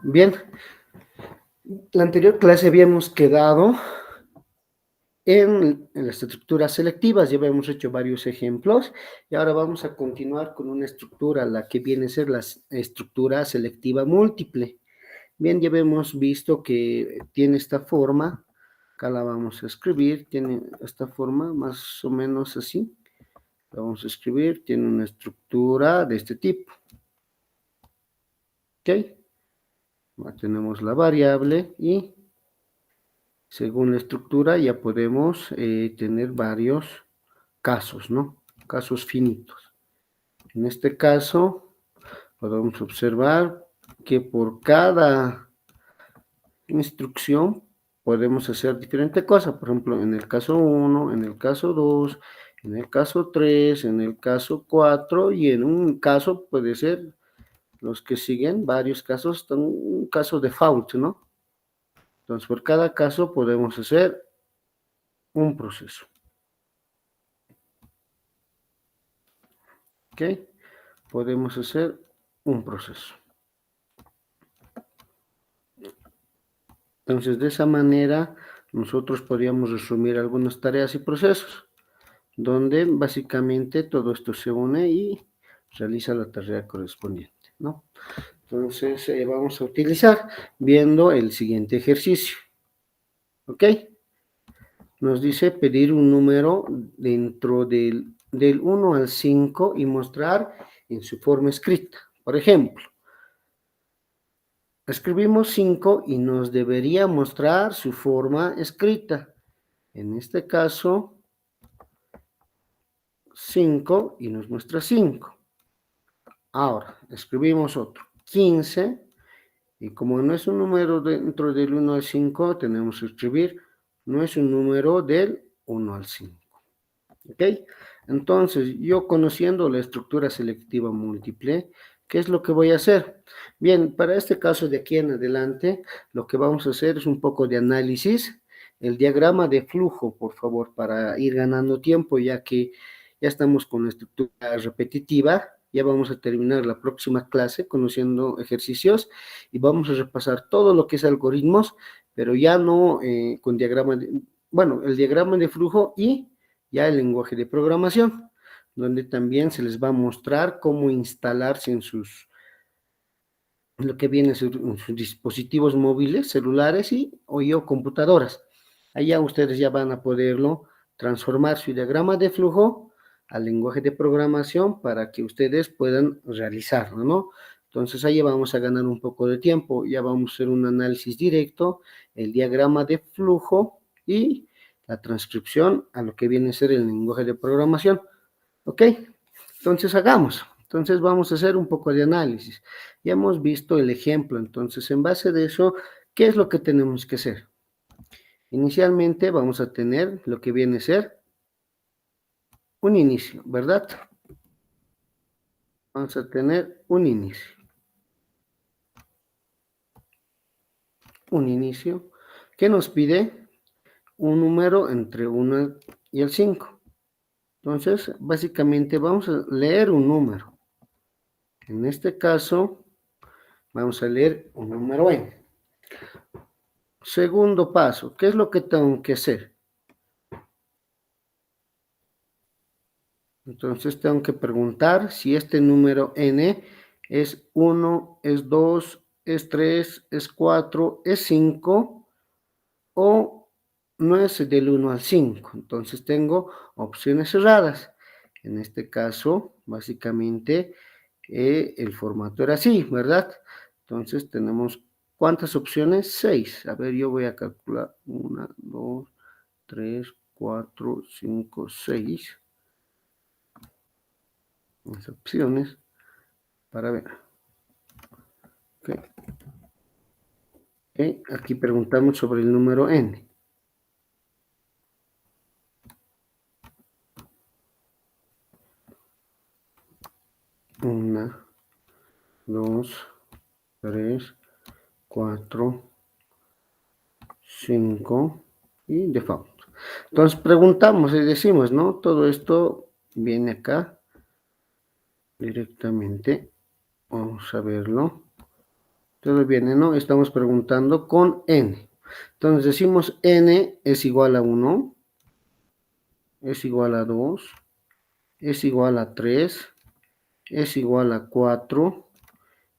Bien, la anterior clase habíamos quedado en las estructuras selectivas, ya habíamos hecho varios ejemplos y ahora vamos a continuar con una estructura, la que viene a ser la estructura selectiva múltiple. Bien, ya hemos visto que tiene esta forma, acá la vamos a escribir, tiene esta forma más o menos así, la vamos a escribir, tiene una estructura de este tipo, ¿ok? Tenemos la variable y según la estructura ya podemos tener varios casos, ¿no? Casos finitos. En este caso podemos observar que por cada instrucción podemos hacer diferente cosa. Por ejemplo, en el caso 1, en el caso 2, en el caso 3, en el caso 4 y en un caso puede ser los que siguen, varios casos, un caso default, ¿no? Entonces, por cada caso podemos hacer un proceso. ¿Ok? Podemos hacer un proceso. Entonces, de esa manera, nosotros podríamos resumir algunas tareas y procesos, donde básicamente todo esto se une y realiza la tarea correspondiente, ¿no? Entonces, vamos a utilizar viendo el siguiente ejercicio. ¿Ok? Nos dice pedir un número dentro del 1 al 5 y mostrar en su forma escrita. Por ejemplo, escribimos 5 y nos debería mostrar su forma escrita. En este caso, 5 y nos muestra 5. Ahora, escribimos otro, 15, y como no es un número dentro del 1 al 5, tenemos que escribir, no es un número del 1 al 5. ¿Ok? Entonces, yo conociendo la estructura selectiva múltiple, ¿qué es lo que voy a hacer? Bien, para este caso de aquí en adelante, lo que vamos a hacer es un poco de análisis. El diagrama de flujo, por favor, para ir ganando tiempo, ya que ya estamos con la estructura repetitiva. Ya vamos a terminar la próxima clase conociendo ejercicios y vamos a repasar todo lo que es algoritmos, pero ya no con diagrama de, bueno, el diagrama de flujo y ya el lenguaje de programación, donde también se les va a mostrar cómo instalarse en lo que viene en sus dispositivos móviles, celulares o computadoras. Allá ustedes ya van a poderlo transformar su diagrama de flujo al lenguaje de programación para que ustedes puedan realizarlo, ¿no? Entonces ahí vamos a ganar un poco de tiempo, ya vamos a hacer un análisis directo, el diagrama de flujo y la transcripción a lo que viene a ser el lenguaje de programación. ¿Ok? Entonces hagamos. Entonces vamos a hacer un poco de análisis. Ya hemos visto el ejemplo, entonces en base de eso, ¿qué es lo que tenemos que hacer? Inicialmente vamos a tener lo que viene a ser un inicio, ¿verdad? Vamos a tener un inicio. Un inicio que nos pide un número entre 1 y el 5. Entonces, básicamente vamos a leer un número. En este caso, vamos a leer un número n. Segundo paso, ¿qué es lo que tengo que hacer? Entonces tengo que preguntar si este número n es 1, es 2, es 3, es 4, es 5 o no es del 1 al 5. Entonces tengo opciones cerradas. En este caso, básicamente, el formato era así, ¿verdad? Entonces tenemos, ¿cuántas opciones? 6. A ver, yo voy a calcular. 1, 2, 3, 4, 5, 6. Las opciones para ver. Okay. Okay. Aquí preguntamos sobre el número n. 1, 2, 3, 4, 5 y default. Entonces preguntamos y decimos, ¿no? Todo esto viene acá directamente Vamos a verlo. Todo viene, ¿no? Estamos preguntando con n. Entonces decimos n es igual a 1, es igual a 2, es igual a 3, es igual a 4,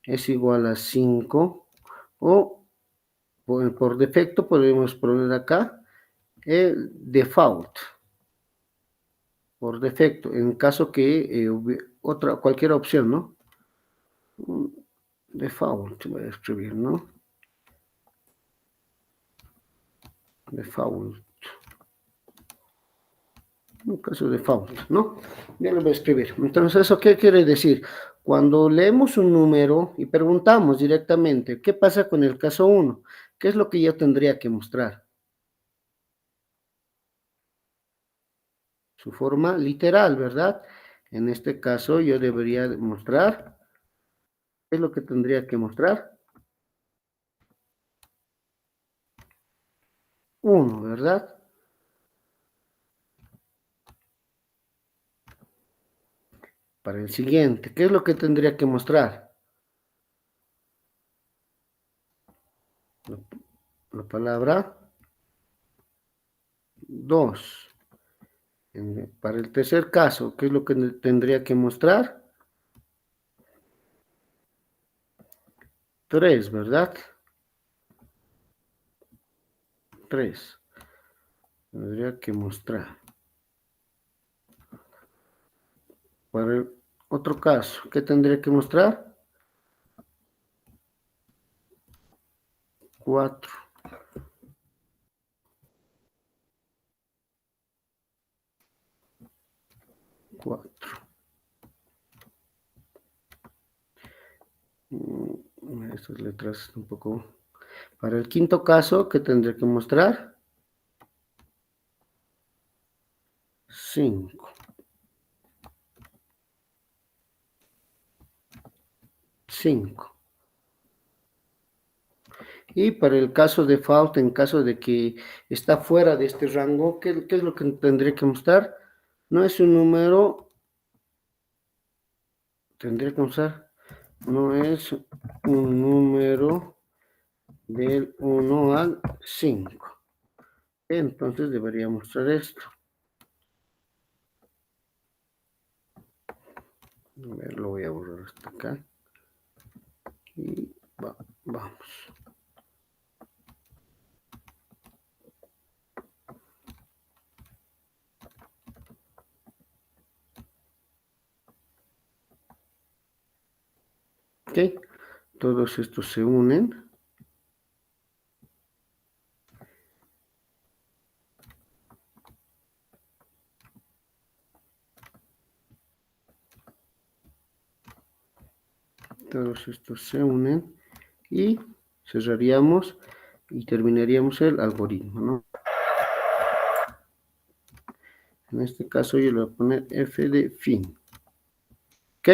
es igual a 5, o por defecto podemos poner acá el default, por defecto, en caso que cualquier opción, ¿no? Default, voy a escribir, ¿no? Default. Un caso de default, ¿no? Ya lo voy a escribir. Entonces, ¿eso qué quiere decir? Cuando leemos un número y preguntamos directamente, ¿qué pasa con el caso 1? ¿Qué es lo que yo tendría que mostrar? Su forma literal, ¿verdad? En este caso yo debería mostrar, ¿qué es lo que tendría que mostrar? 1, ¿verdad? Para el siguiente, ¿qué es lo que tendría que mostrar? La palabra 2. Para el tercer caso, ¿qué es lo que tendría que mostrar? 3, ¿verdad? 3. Tendría que mostrar. Para el otro caso, ¿qué tendría que mostrar? 4. 4. Estas letras un poco. Para el quinto caso, ¿qué tendría que mostrar? 5. 5. Y para el caso de falta, en caso de que está fuera de este rango, ¿qué es lo que tendría que mostrar? No es un número, tendría que mostrar, no es un número del 1 al 5. Entonces debería mostrar esto. A ver, lo voy a borrar hasta acá. Y vamos. Ok, todos estos se unen. Todos estos se unen y cerraríamos y terminaríamos el algoritmo, ¿no? En este caso yo le voy a poner f de fin. Ok,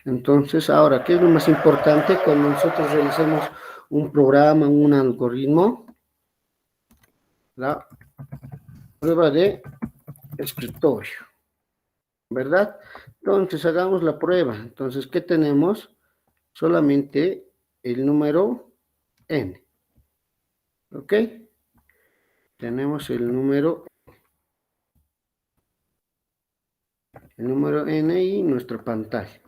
entonces ahora, ¿qué es lo más importante cuando nosotros realizamos un programa, un algoritmo? La prueba de escritorio, ¿verdad? Entonces hagamos la prueba. Entonces, ¿qué tenemos? Solamente el número n. ¿Ok? Tenemos el número n y nuestra pantalla,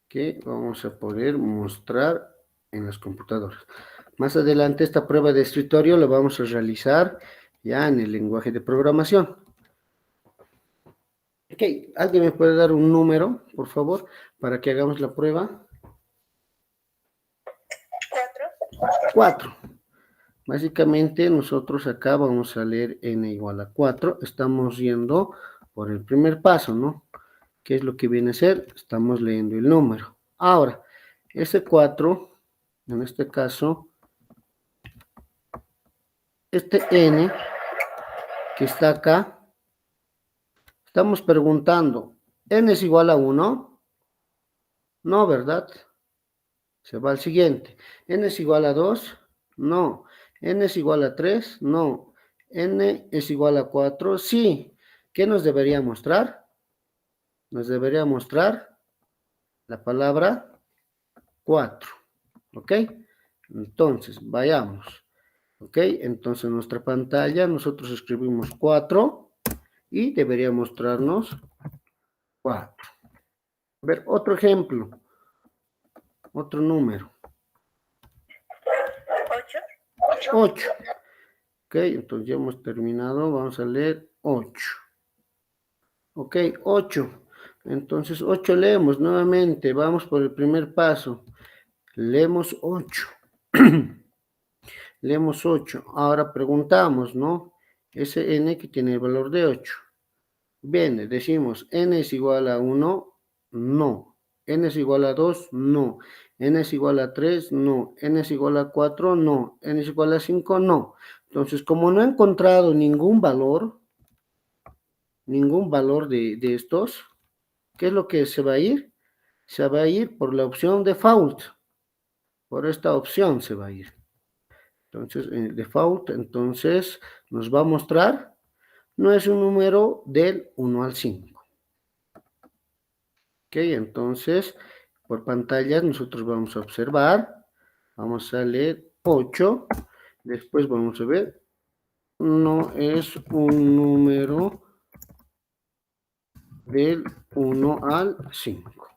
que vamos a poder mostrar en las computadoras. Más adelante esta prueba de escritorio la vamos a realizar ya en el lenguaje de programación. Ok, ¿alguien me puede dar un número, por favor, para que hagamos la prueba? 4. Básicamente nosotros acá vamos a leer n igual a 4. Estamos yendo por el primer paso, ¿no? ¿Qué es lo que viene a ser? Estamos leyendo el número. Ahora, ese 4, en este caso, este n que está acá, estamos preguntando, ¿n es igual a 1? No, ¿verdad? Se va al siguiente. ¿N es igual a 2? No. ¿N es igual a 3? No. ¿N es igual a 4? Sí. ¿Qué nos debería mostrar? Nos debería mostrar la palabra 4, ¿ok? Entonces, vayamos, ¿ok? Entonces, en nuestra pantalla nosotros escribimos 4 y debería mostrarnos 4. A ver, otro ejemplo, otro número. 8. Ok, entonces ya hemos terminado. Vamos a leer 8. Ok, 8. Entonces 8 leemos nuevamente. Vamos por el primer paso. Leemos 8. Leemos 8. Ahora preguntamos, ¿no? Ese n que tiene el valor de 8. Bien, decimos, n es igual a 1, no. N es igual a 2, no. N es igual a 3, no. N es igual a 4, no. N es igual a 5, no. Entonces, como no he encontrado ningún valor de estos, ¿qué es lo que se va a ir? Se va a ir por la opción default. Por esta opción se va a ir. Entonces, default, entonces, nos va a mostrar, no es un número del 1 al 5. Ok, entonces, por pantallas nosotros vamos a observar, vamos a leer 8, después vamos a ver, no es un número del 1 al 5.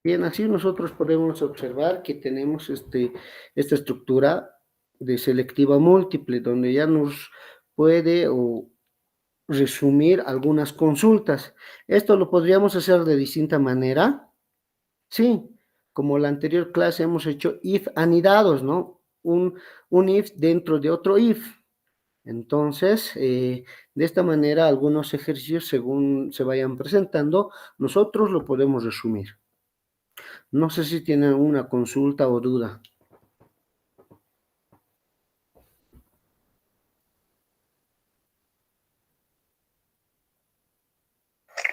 Bien, así nosotros podemos observar que tenemos esta estructura de selectiva múltiple, donde ya nos puede resumir algunas consultas. Esto lo podríamos hacer de distinta manera. Sí, como la anterior clase hemos hecho if anidados, ¿no? Un if dentro de otro if. Entonces, de esta manera, algunos ejercicios, según se vayan presentando, nosotros lo podemos resumir. No sé si tienen una consulta o duda.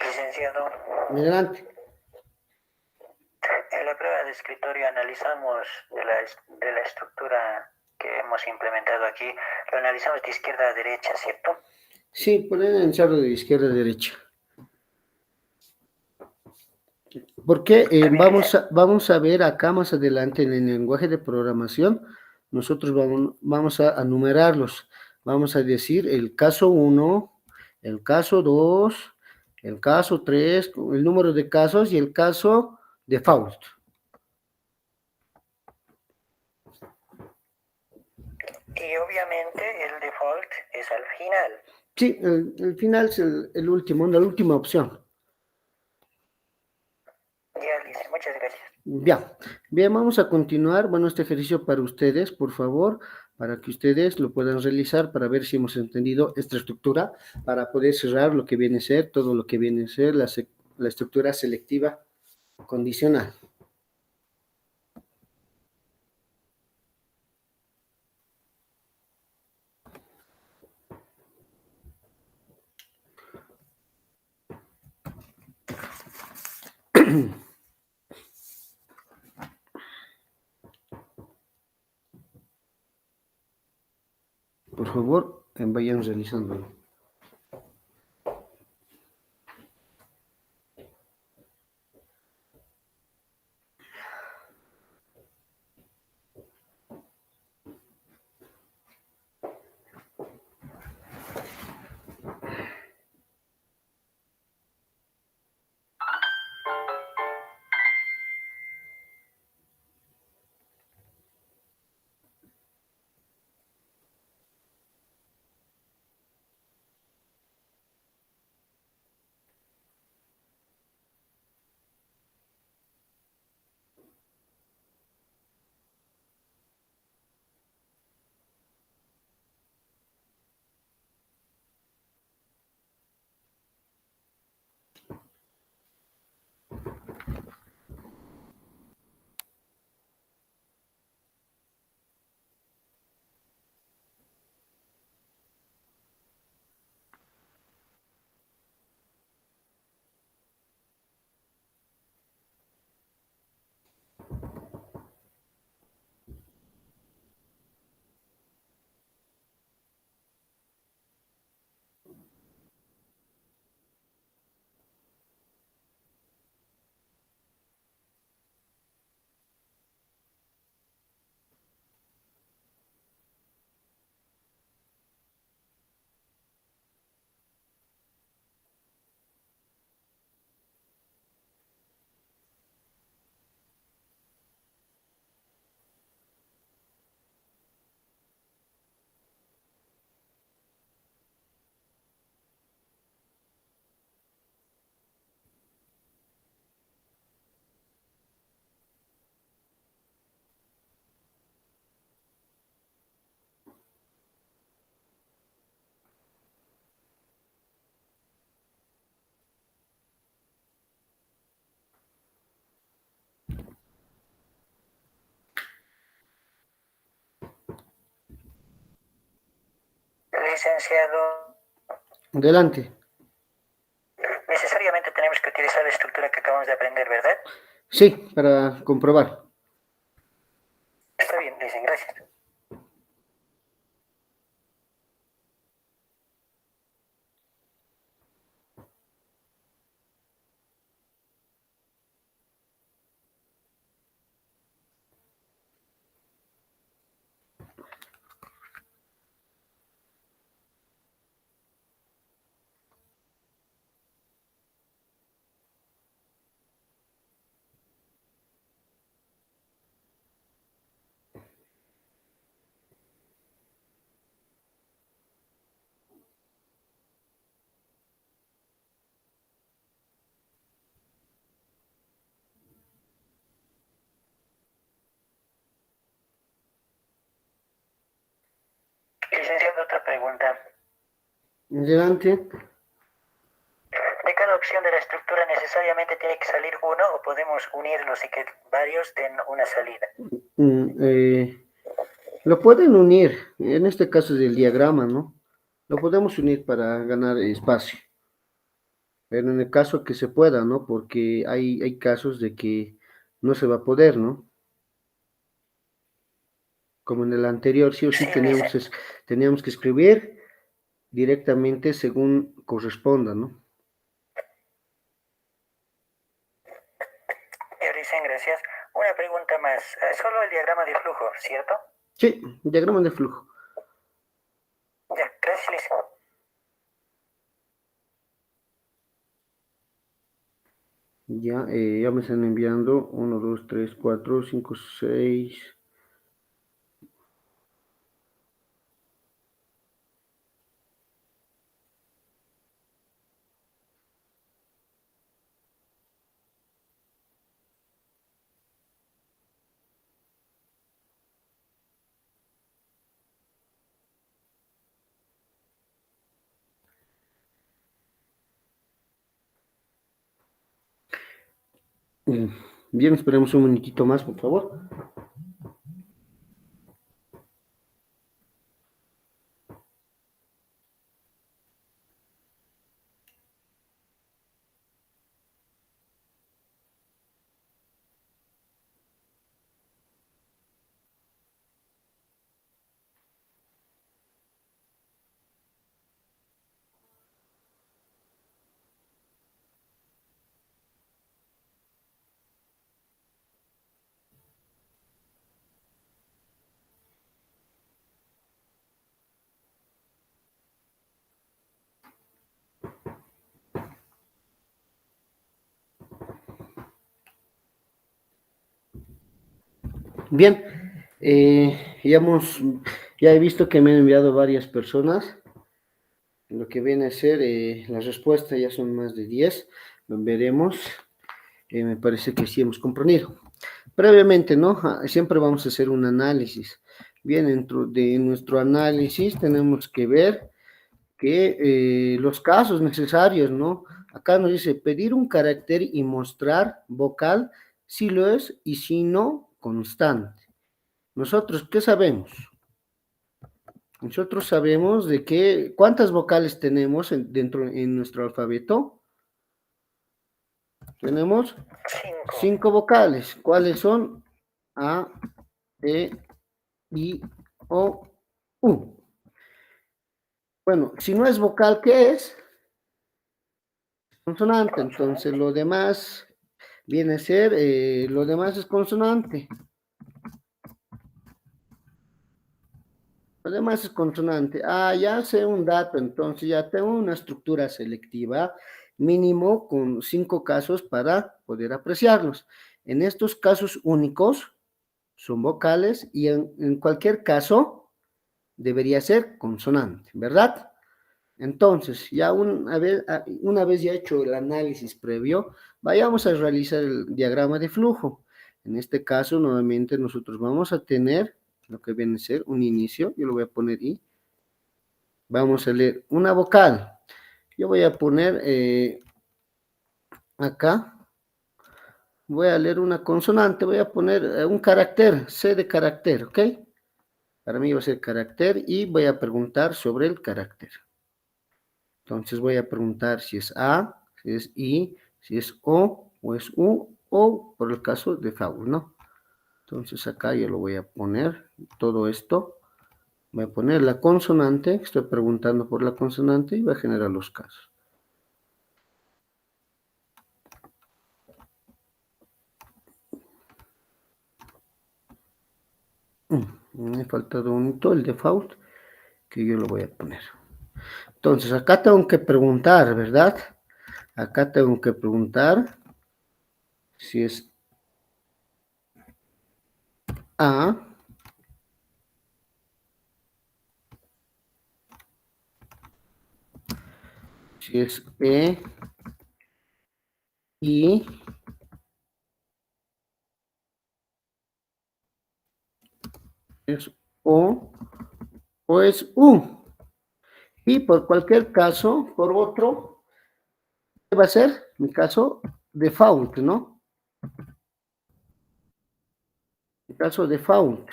Licenciado, Adelante. en la prueba de escritorio analizamos de la estructura que hemos implementado aquí, lo analizamos de izquierda a derecha, ¿cierto? Sí, pueden ensarlo de izquierda a derecha. Porque vamos a ver acá más adelante en el lenguaje de programación, nosotros vamos a numerarlos. Vamos a decir el caso 1, el caso 2, el caso 3, el número de casos y el caso default. Y obviamente el default es al final. Sí, el final es el último, la última opción. Ya, Lice, muchas gracias. Bien, vamos a continuar. Bueno, este ejercicio para ustedes, por favor, para que ustedes lo puedan realizar para ver si hemos entendido esta estructura, para poder cerrar lo que viene a ser, todo lo que viene a ser la estructura selectiva condicional. Por favor, vayan realizándolo. Licenciado, Adelante. necesariamente tenemos que utilizar la estructura que acabamos de aprender, ¿verdad? Sí, para comprobar. Está bien, dicen, gracias. Licenciado, otra pregunta. Adelante. ¿De cada opción de la estructura necesariamente tiene que salir uno o podemos unirlos y que varios den una salida? Lo pueden unir, en este caso es el diagrama, ¿no? Lo podemos unir para ganar espacio, pero en el caso que se pueda, ¿no? Porque hay casos de que no se va a poder, ¿no? Como en el anterior, sí o sí Sí, teníamos que escribir directamente según corresponda, ¿no? dicen, gracias. Una pregunta más. Solo el diagrama de flujo, ¿cierto? Sí, diagrama de flujo. Ya, gracias, licenciado. Ya me están enviando 1, 2, 3, 4, 5, 6. Bien, esperemos un minutito más, por favor. Bien, ya he visto que me han enviado varias personas. Lo que viene a ser la respuesta ya son más de 10. Veremos. Me parece que sí hemos comprendido. Previamente, ¿no? Siempre vamos a hacer un análisis. Bien, dentro de nuestro análisis tenemos que ver que los casos necesarios, ¿no? Acá nos dice pedir un carácter y mostrar vocal si lo es y si no, constante. Nosotros, ¿qué sabemos? Nosotros sabemos de que, ¿cuántas vocales tenemos dentro en nuestro alfabeto? Tenemos 5 vocales. ¿Cuáles son? A, E, I, O, U. Bueno, si no es vocal, ¿qué es? Consonante. Entonces, lo demás viene a ser, lo demás es consonante. Lo demás es consonante. Ya sé un dato, entonces ya tengo una estructura selectiva mínimo con 5 casos para poder apreciarlos. En estos casos únicos son vocales y en cualquier caso debería ser consonante, ¿verdad? Entonces, ya una vez ya hecho el análisis previo, vayamos a realizar el diagrama de flujo. En este caso, nuevamente nosotros vamos a tener lo que viene a ser un inicio, yo lo voy a poner I. Vamos a leer una vocal. Yo voy a poner acá, voy a leer una consonante, voy a poner un carácter, C de carácter, ¿ok? Para mí va a ser carácter y voy a preguntar sobre el carácter. Entonces voy a preguntar si es A, si es I, si es O es U, o por el caso de foul, ¿no? Entonces acá yo lo voy a poner todo esto. Voy a poner la consonante, estoy preguntando por la consonante y va a generar los casos. Me ha faltado un hito, el default, que yo lo voy a poner. Entonces acá tengo que preguntar, ¿verdad? Acá tengo que preguntar si es A, si es E, I, es o es U. Y por cualquier caso, por otro, ¿qué va a ser? Mi caso default, ¿no? Mi caso default.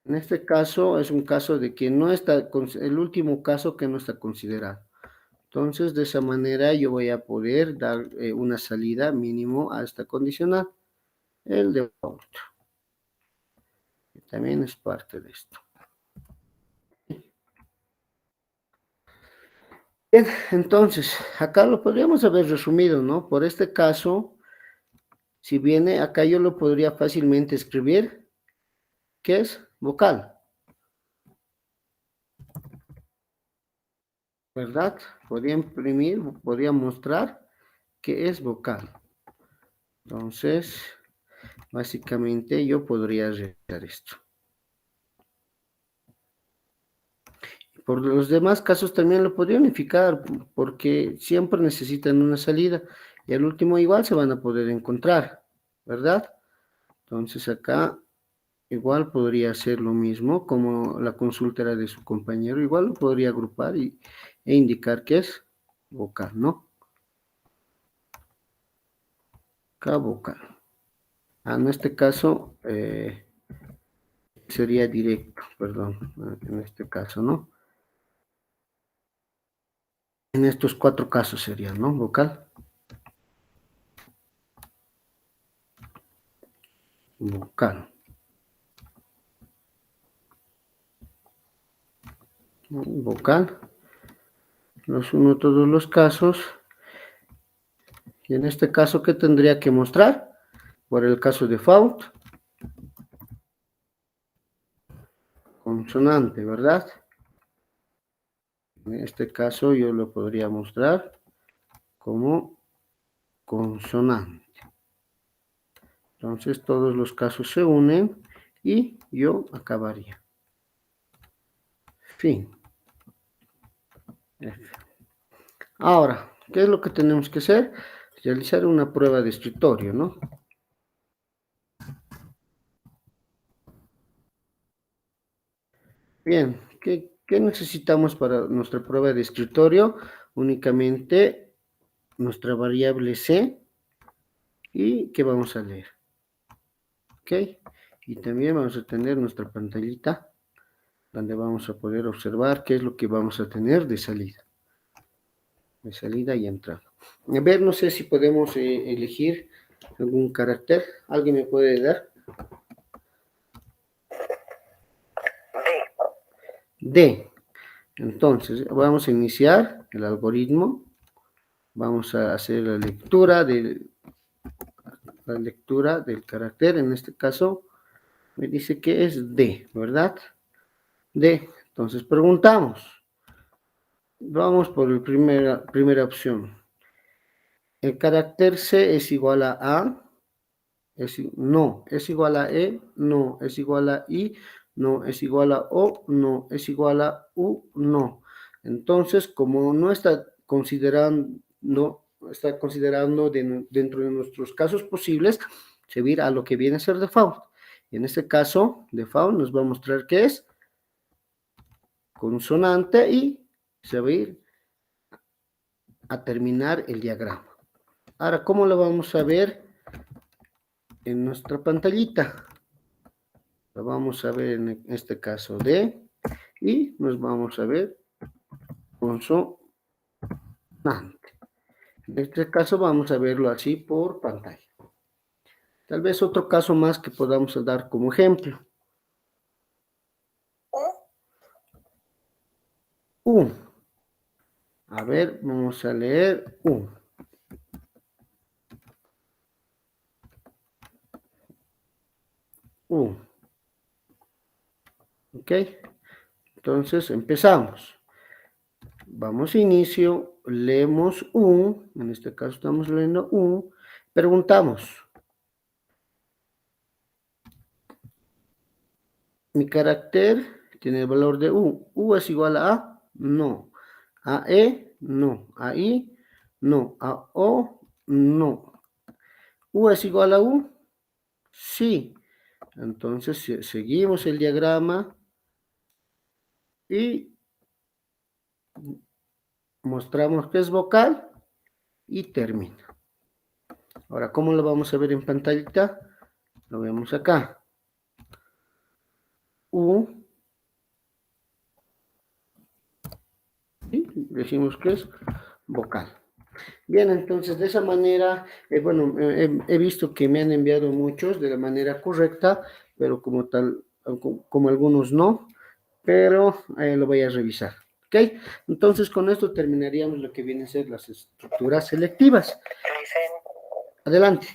En este caso es un caso de que no está, el último caso que no está considerado. Entonces, de esa manera yo voy a poder dar una salida mínimo a esta condicional, el default, que también es parte de esto. Bien, entonces, acá lo podríamos haber resumido, ¿no? Por este caso, si viene acá yo lo podría fácilmente escribir, ¿qué es? Vocal, ¿verdad? Podría imprimir, podría mostrar que es vocal. Entonces, básicamente yo podría realizar esto. Por los demás casos también lo podría unificar, porque siempre necesitan una salida y al último igual se van a poder encontrar, ¿verdad? Entonces acá igual podría hacer lo mismo, como la consulta era de su compañero, igual lo podría agrupar e indicar que es vocal, ¿no? Acá vocal. En este caso sería directo, perdón, en este caso, ¿no? En estos 4 casos serían, ¿no? Vocal, vocal, vocal. Los uno todos los casos. Y en este caso, ¿qué tendría que mostrar? Por el caso default, consonante, ¿verdad? En este caso yo lo podría mostrar como consonante. Entonces todos los casos se unen y yo acabaría. Fin. Ahora, ¿qué es lo que tenemos que hacer? Realizar una prueba de escritorio, ¿no? Bien, ¿qué necesitamos para nuestra prueba de escritorio? Únicamente nuestra variable C y que vamos a leer. ¿Ok? Y también vamos a tener nuestra pantallita donde vamos a poder observar qué es lo que vamos a tener de salida. De salida y entrada. A ver, no sé si podemos elegir algún carácter. ¿Alguien me puede dar? D. Entonces, vamos a iniciar el algoritmo. Vamos a hacer la lectura del carácter. En este caso, me dice que es D, ¿verdad? D. Entonces, preguntamos. Vamos por la primera opción. El carácter C es igual a A, no, es igual a E, no, es igual a I, no, es igual a O, no, es igual a U, no. Entonces, como no está considerando, dentro de nuestros casos posibles, se va a ir a lo que viene a ser default. Y en este caso, default nos va a mostrar que es consonante y se va a ir a terminar el diagrama. Ahora, ¿cómo lo vamos a ver en nuestra pantallita? Lo Lo vamos a ver en este caso D y nos vamos a ver consonante. En este caso vamos a verlo así por pantalla. Tal vez otro caso más que podamos dar como ejemplo. U. A ver, vamos a leer U. U. Ok. Entonces empezamos. Vamos a inicio, leemos U. En este caso estamos leyendo U. Preguntamos. Mi carácter tiene el valor de U. ¿U es igual a A? No. ¿A E? No. ¿A I? No. ¿A O? No. ¿U es igual a U? Sí. Entonces seguimos el diagrama y mostramos que es vocal y termina. Ahora, ¿cómo lo vamos a ver en pantallita? Lo vemos acá. U. Y decimos que es vocal. Bien, entonces de esa manera, bueno, he visto que me han enviado muchos de la manera correcta, pero como tal, como algunos no, pero lo voy a revisar. ¿Ok? Entonces con esto terminaríamos lo que vienen a ser las estructuras selectivas. Adelante.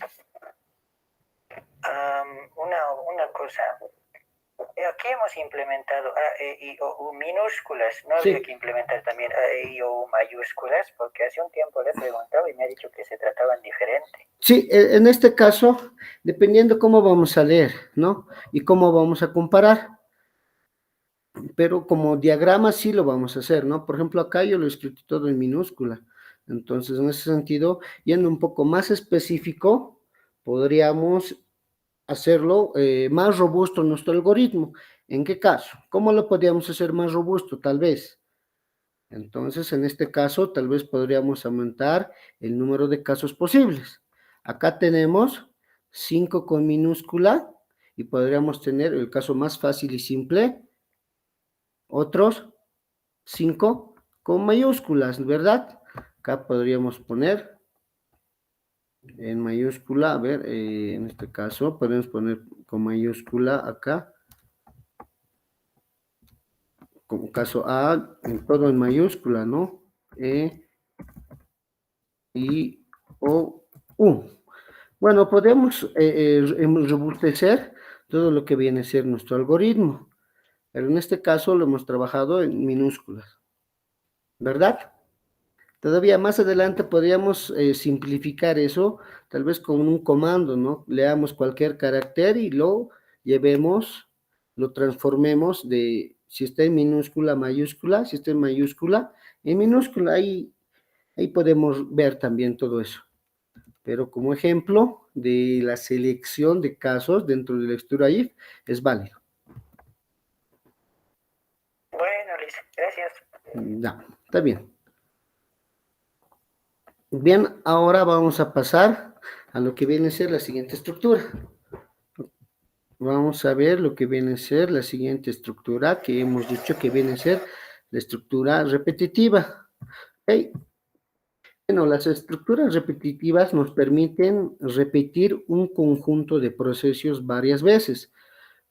Una cosa. Aquí hemos implementado A, E, I, O, U minúsculas. ¿No Sí. habría que implementar también A, E, I, O, U mayúsculas? Porque hace un tiempo le he preguntado y me ha dicho que se trataban diferente. Sí, en este caso, dependiendo cómo vamos a leer, ¿no? Y cómo vamos a comparar. Pero como diagrama sí lo vamos a hacer, ¿no? Por ejemplo, acá yo lo he escrito todo en minúscula. Entonces, en ese sentido, yendo un poco más específico, podríamos hacerlo más robusto nuestro algoritmo. ¿En qué caso? ¿Cómo lo podríamos hacer más robusto? Tal vez. Entonces, en este caso, tal vez podríamos aumentar el número de casos posibles. Acá tenemos 5 con minúscula y podríamos tener el caso más fácil y simple, otros 5 con mayúsculas, ¿verdad? Acá podríamos poner en mayúscula, a ver, en este caso podemos poner con mayúscula acá, como caso A, en todo en mayúscula, ¿no? E, I, O, U. Bueno, podemos robustecer todo lo que viene a ser nuestro algoritmo, pero en este caso lo hemos trabajado en minúsculas, ¿verdad? Todavía más adelante podríamos simplificar eso, tal vez con un comando, ¿no? Leamos cualquier carácter y lo llevemos, lo transformemos de si está en minúscula a mayúscula, si está en mayúscula, en minúscula, ahí podemos ver también todo eso. Pero como ejemplo de la selección de casos dentro de la lectura if es válido. Bueno, Liz, gracias. Ya, está bien. Bien, ahora vamos a pasar a lo que viene a ser la siguiente estructura. Vamos a ver lo que viene a ser la siguiente estructura que hemos dicho que viene a ser la estructura repetitiva. ¿Okay? Bueno, las estructuras repetitivas nos permiten repetir un conjunto de procesos varias veces,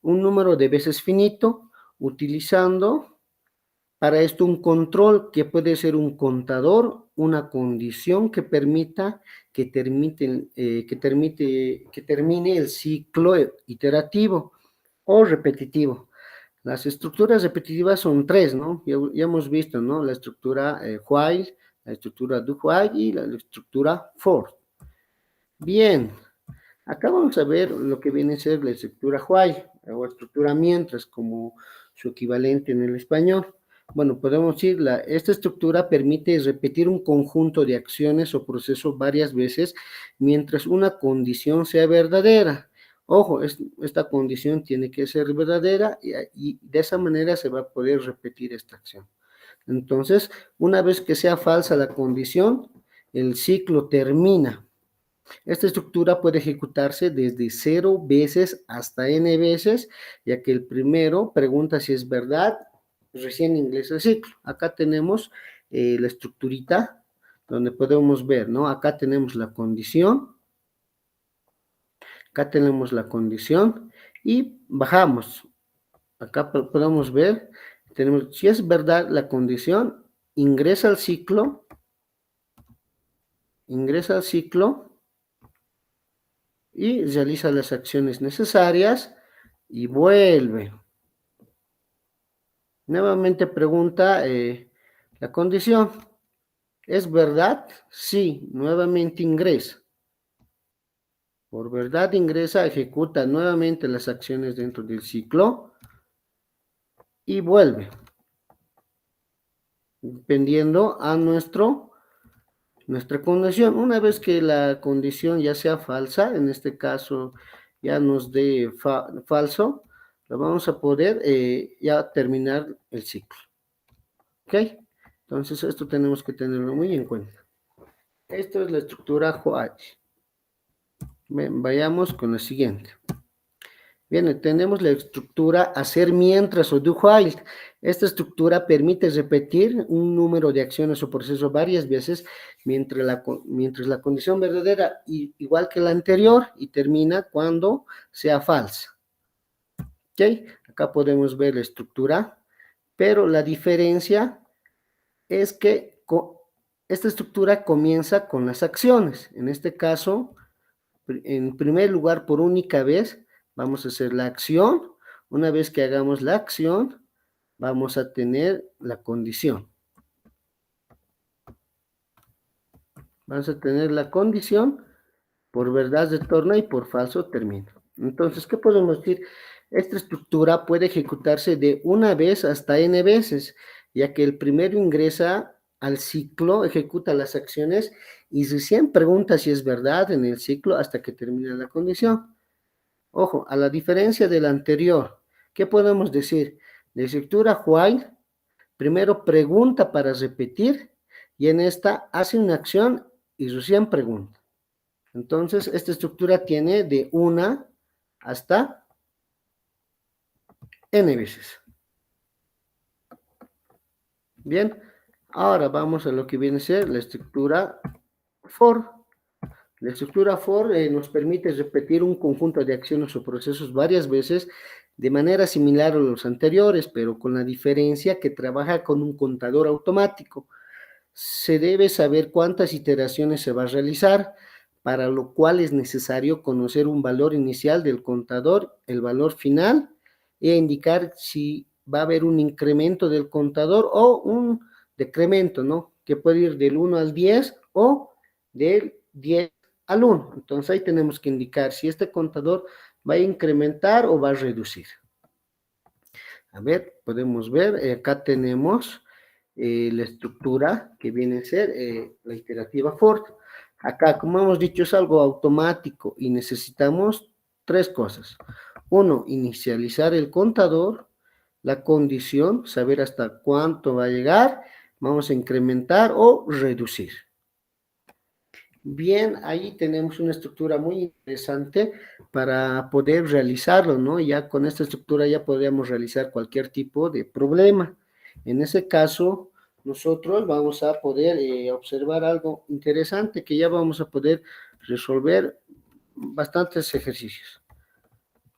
un número de veces finito, utilizando para esto un control que puede ser un contador, una condición que permita que termine el ciclo iterativo o repetitivo. Las estructuras repetitivas son tres, ¿no? Ya hemos visto, ¿no? La estructura while, la estructura do while y la estructura for. Bien, acá vamos a ver lo que viene a ser la estructura while o estructura mientras, como su equivalente en el español. Bueno, podemos decir, esta estructura permite repetir un conjunto de acciones o procesos varias veces mientras una condición sea verdadera. Ojo, esta condición tiene que ser verdadera y de esa manera se va a poder repetir esta acción. Entonces, una vez que sea falsa la condición, el ciclo termina. Esta estructura puede ejecutarse desde 0 veces hasta n veces, ya que el primero pregunta si es verdad, recién ingresa el ciclo. Acá tenemos la estructurita donde podemos ver, ¿no? Acá tenemos la condición, y bajamos. Acá podemos ver, tenemos, si es verdad la condición, ingresa al ciclo, y realiza las acciones necesarias y vuelve. Nuevamente pregunta la condición. ¿Es verdad? Sí, nuevamente ingresa. Por verdad ingresa, ejecuta nuevamente las acciones dentro del ciclo y vuelve, dependiendo a nuestra condición. Una vez que la condición ya sea falsa, en este caso ya nos dé falso, lo vamos a poder ya terminar el ciclo. ¿Ok? Entonces esto tenemos que tenerlo muy en cuenta. Esto es la estructura while. Vayamos con la siguiente. Bien, tenemos la estructura hacer mientras o do while. Esta estructura permite repetir un número de acciones o procesos varias veces mientras la condición verdadera, igual que la anterior, y termina cuando sea falsa. ¿Ok? Acá podemos ver la estructura, pero la diferencia es que esta estructura comienza con las acciones. En este caso, en primer lugar, por única vez, vamos a hacer la acción. Una vez que hagamos la acción, vamos a tener la condición. Vamos a tener la condición, por verdad retorna y por falso termina. Entonces, ¿qué podemos decir? Esta estructura puede ejecutarse de una vez hasta n veces, ya que el primero ingresa al ciclo, ejecuta las acciones y recién pregunta si es verdad en el ciclo hasta que termine la condición. Ojo, a la diferencia de la anterior, ¿qué podemos decir? La estructura while primero pregunta para repetir y en esta hace una acción y recién pregunta. Entonces, esta estructura tiene de una hasta n veces. Bien, ahora vamos a lo que viene a ser la estructura for. La estructura for nos permite repetir un conjunto de acciones o procesos varias veces de manera similar a los anteriores, pero con la diferencia que trabaja con un contador automático. Se debe saber cuántas iteraciones se va a realizar, para lo cual es necesario conocer un valor inicial del contador, el valor final, e indicar si va a haber un incremento del contador o un decremento, ¿no? Que puede ir del 1 al 10 o del 10 al 1. Entonces ahí tenemos que indicar si este contador va a incrementar o va a reducir. A ver, podemos ver, acá tenemos la estructura que viene a ser la iterativa for. Acá, como hemos dicho, es algo automático y necesitamos tres cosas. Uno, inicializar el contador, la condición, saber hasta cuánto va a llegar, vamos a incrementar o reducir. Bien, ahí tenemos una estructura muy interesante para poder realizarlo, ¿no? Ya con esta estructura ya podríamos realizar cualquier tipo de problema. En ese caso, nosotros vamos a poder observar algo interesante que ya vamos a poder resolver bastantes ejercicios.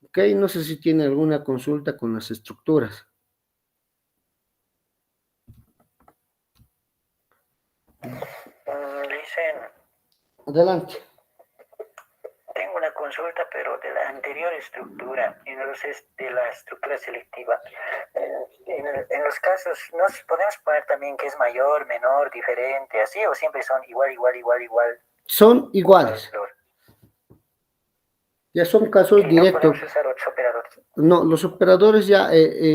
Ok, no sé si tiene alguna consulta con las estructuras. Dicen, Adelante. tengo una consulta, pero de la anterior estructura, entonces de la estructura selectiva. En los casos, ¿no podemos poner también que es mayor, menor, diferente, así, o siempre son igual, igual, igual, igual? Son iguales. Ya son casos directos. No podemos usar otros operadores. No, los operadores ya,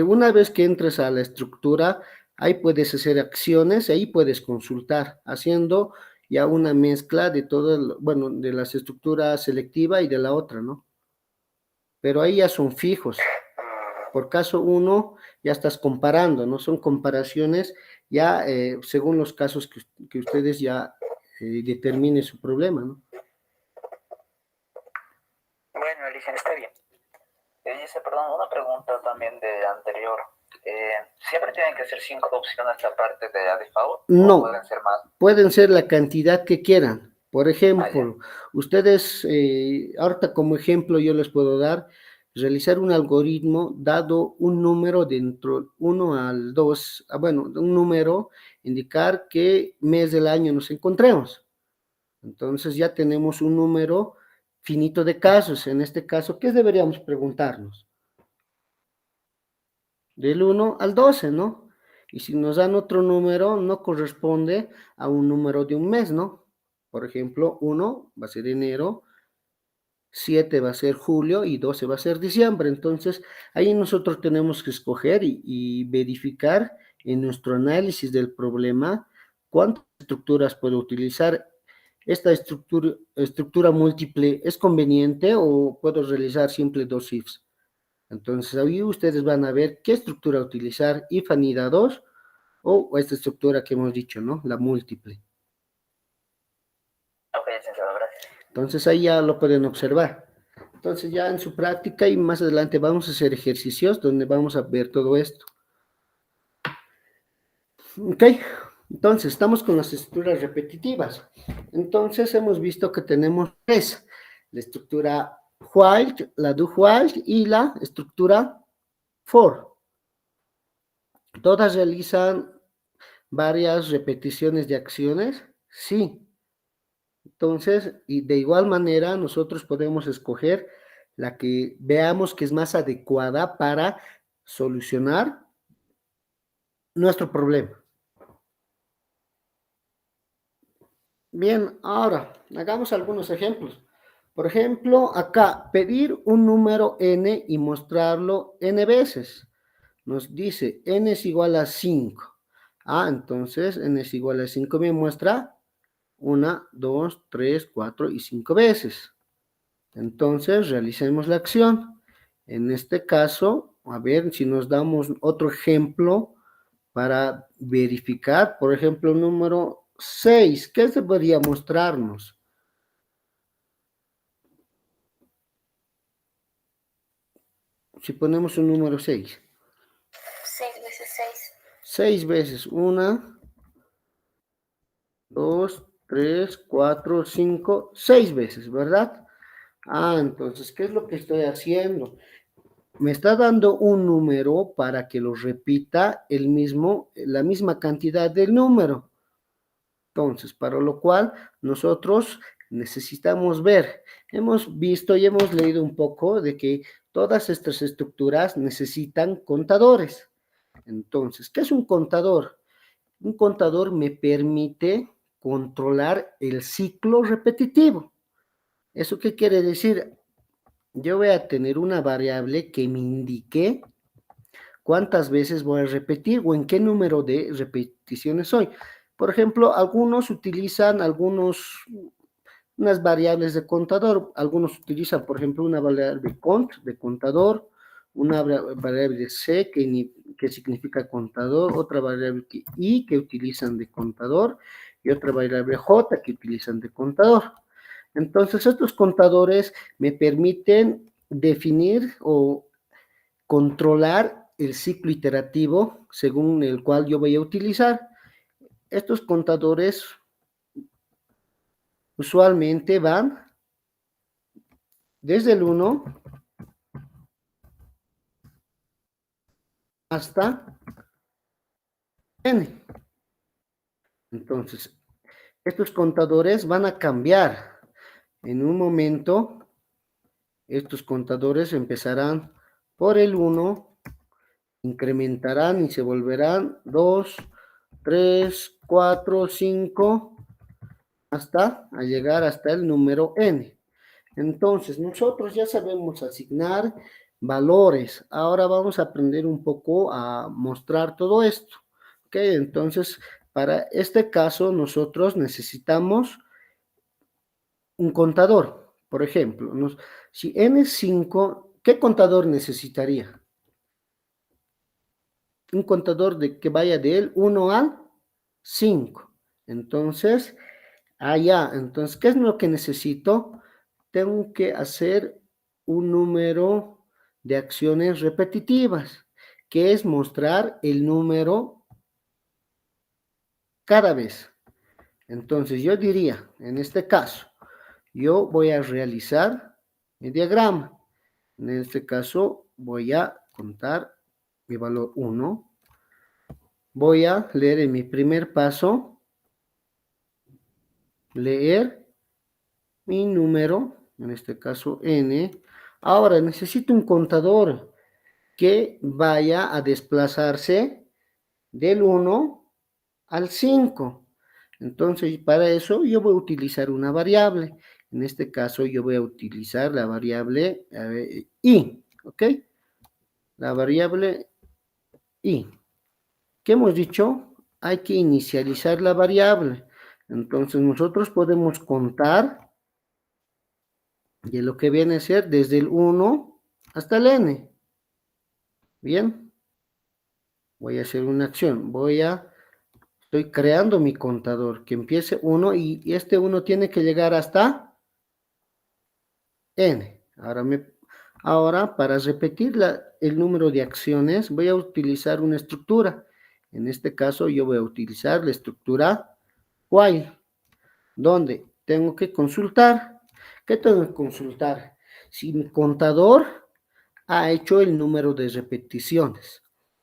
una vez que entres a la estructura, ahí puedes hacer acciones, ahí puedes consultar, haciendo ya una mezcla de todo, bueno, de las estructuras selectiva y de la otra, ¿no? Pero ahí ya son fijos. Por caso uno, ya estás comparando, ¿no? Son comparaciones ya según los casos que ustedes ya determinen su problema, ¿no? realicen, está bien. Dice, perdón, una pregunta también de anterior. ¿Siempre tienen que ser 5 opciones aparte de default? No, ¿O pueden ser más? pueden ser la cantidad que quieran. Por ejemplo, ustedes, ahorita como ejemplo yo les puedo dar, realizar un algoritmo dado un número dentro 1 al 2, bueno, un número, indicar qué mes del año nos encontremos. Entonces ya tenemos un número finito de casos. En este caso, ¿qué deberíamos preguntarnos? Del 1 al 12, ¿no? Y si nos dan otro número, no corresponde a un número de un mes, ¿no? Por ejemplo, 1 va a ser enero, 7 va a ser julio y 12 va a ser diciembre. Entonces, ahí nosotros tenemos que escoger y verificar en nuestro análisis del problema cuántas estructuras puedo utilizar. ¿Esta estructura múltiple es conveniente o puedo realizar simple dos ifs? Entonces, ahí ustedes van a ver qué estructura utilizar, if anida 2 o esta estructura que hemos dicho, ¿no? La múltiple. Ok, licenciado, gracias. Entonces, ahí ya lo pueden observar. Entonces, ya en su práctica y más adelante vamos a hacer ejercicios donde vamos a ver todo esto. Ok, entonces estamos con las estructuras repetitivas. Entonces, hemos visto que tenemos tres: la estructura while, la do while y la estructura for. ¿Todas realizan varias repeticiones de acciones? Sí. Entonces, y de igual manera, nosotros podemos escoger la que veamos que es más adecuada para solucionar nuestro problema. Bien, ahora hagamos algunos ejemplos. Por ejemplo, acá, pedir un número n y mostrarlo n veces. Nos dice n es igual a 5. Entonces n es igual a 5 me muestra 1, 2, 3, 4 y 5 veces. Entonces realicemos la acción. En este caso, a ver si nos damos otro ejemplo para verificar. Por ejemplo, número 6. ¿Qué debería mostrarnos? Si ponemos un número 6. 6 veces 6. 6 veces. 1, 2, 3, 4, 5, 6 veces, ¿verdad? Entonces, ¿qué es lo que estoy haciendo? Me está dando un número para que lo repita la misma cantidad del número. Entonces, para lo cual nosotros necesitamos ver. Hemos visto y hemos leído un poco de que todas estas estructuras necesitan contadores. Entonces, ¿qué es un contador? Un contador me permite controlar el ciclo repetitivo. ¿Eso qué quiere decir? Yo voy a tener una variable que me indique cuántas veces voy a repetir o en qué número de repeticiones soy. Por ejemplo, algunos utilizan unas variables de contador. Algunos utilizan, por ejemplo, una variable cont de contador, una variable c que significa contador, otra variable i que utilizan de contador y otra variable j que utilizan de contador. Entonces, estos contadores me permiten definir o controlar el ciclo iterativo según el cual yo voy a utilizar. Estos contadores usualmente van desde el 1 hasta n. Entonces, estos contadores van a cambiar. En un momento, estos contadores empezarán por el 1, incrementarán y se volverán 2, 3, 4, 5, hasta llegar hasta el número n. Entonces, nosotros ya sabemos asignar valores. Ahora vamos a aprender un poco a mostrar todo esto. ¿Ok? Entonces, para este caso, nosotros necesitamos un contador. Por ejemplo, si n es 5, ¿qué contador necesitaría? Un contador que vaya del 1 al 5. Entonces, entonces, ¿qué es lo que necesito? Tengo que hacer un número de acciones repetitivas, que es mostrar el número cada vez. Entonces yo diría, en este caso, yo voy a realizar mi diagrama. En este caso voy a contar mi valor 1. Voy a leer en mi primer paso, leer mi número, en este caso n. Ahora necesito un contador que vaya a desplazarse del 1 al 5. Entonces, para eso yo voy a utilizar una variable. En este caso, yo voy a utilizar la variable i, ¿ok? La variable i. ¿Qué hemos dicho? Hay que inicializar la variable. Entonces, nosotros podemos contar de lo que viene a ser desde el 1 hasta el n. Bien. Voy a hacer una acción. Estoy creando mi contador, que empiece 1 y este 1 tiene que llegar hasta n. Ahora, para repetir el número de acciones, voy a utilizar una estructura. En este caso, yo voy a utilizar la estructura while, donde tengo que consultar. ¿Qué tengo que consultar? Si mi contador ha hecho el número de repeticiones.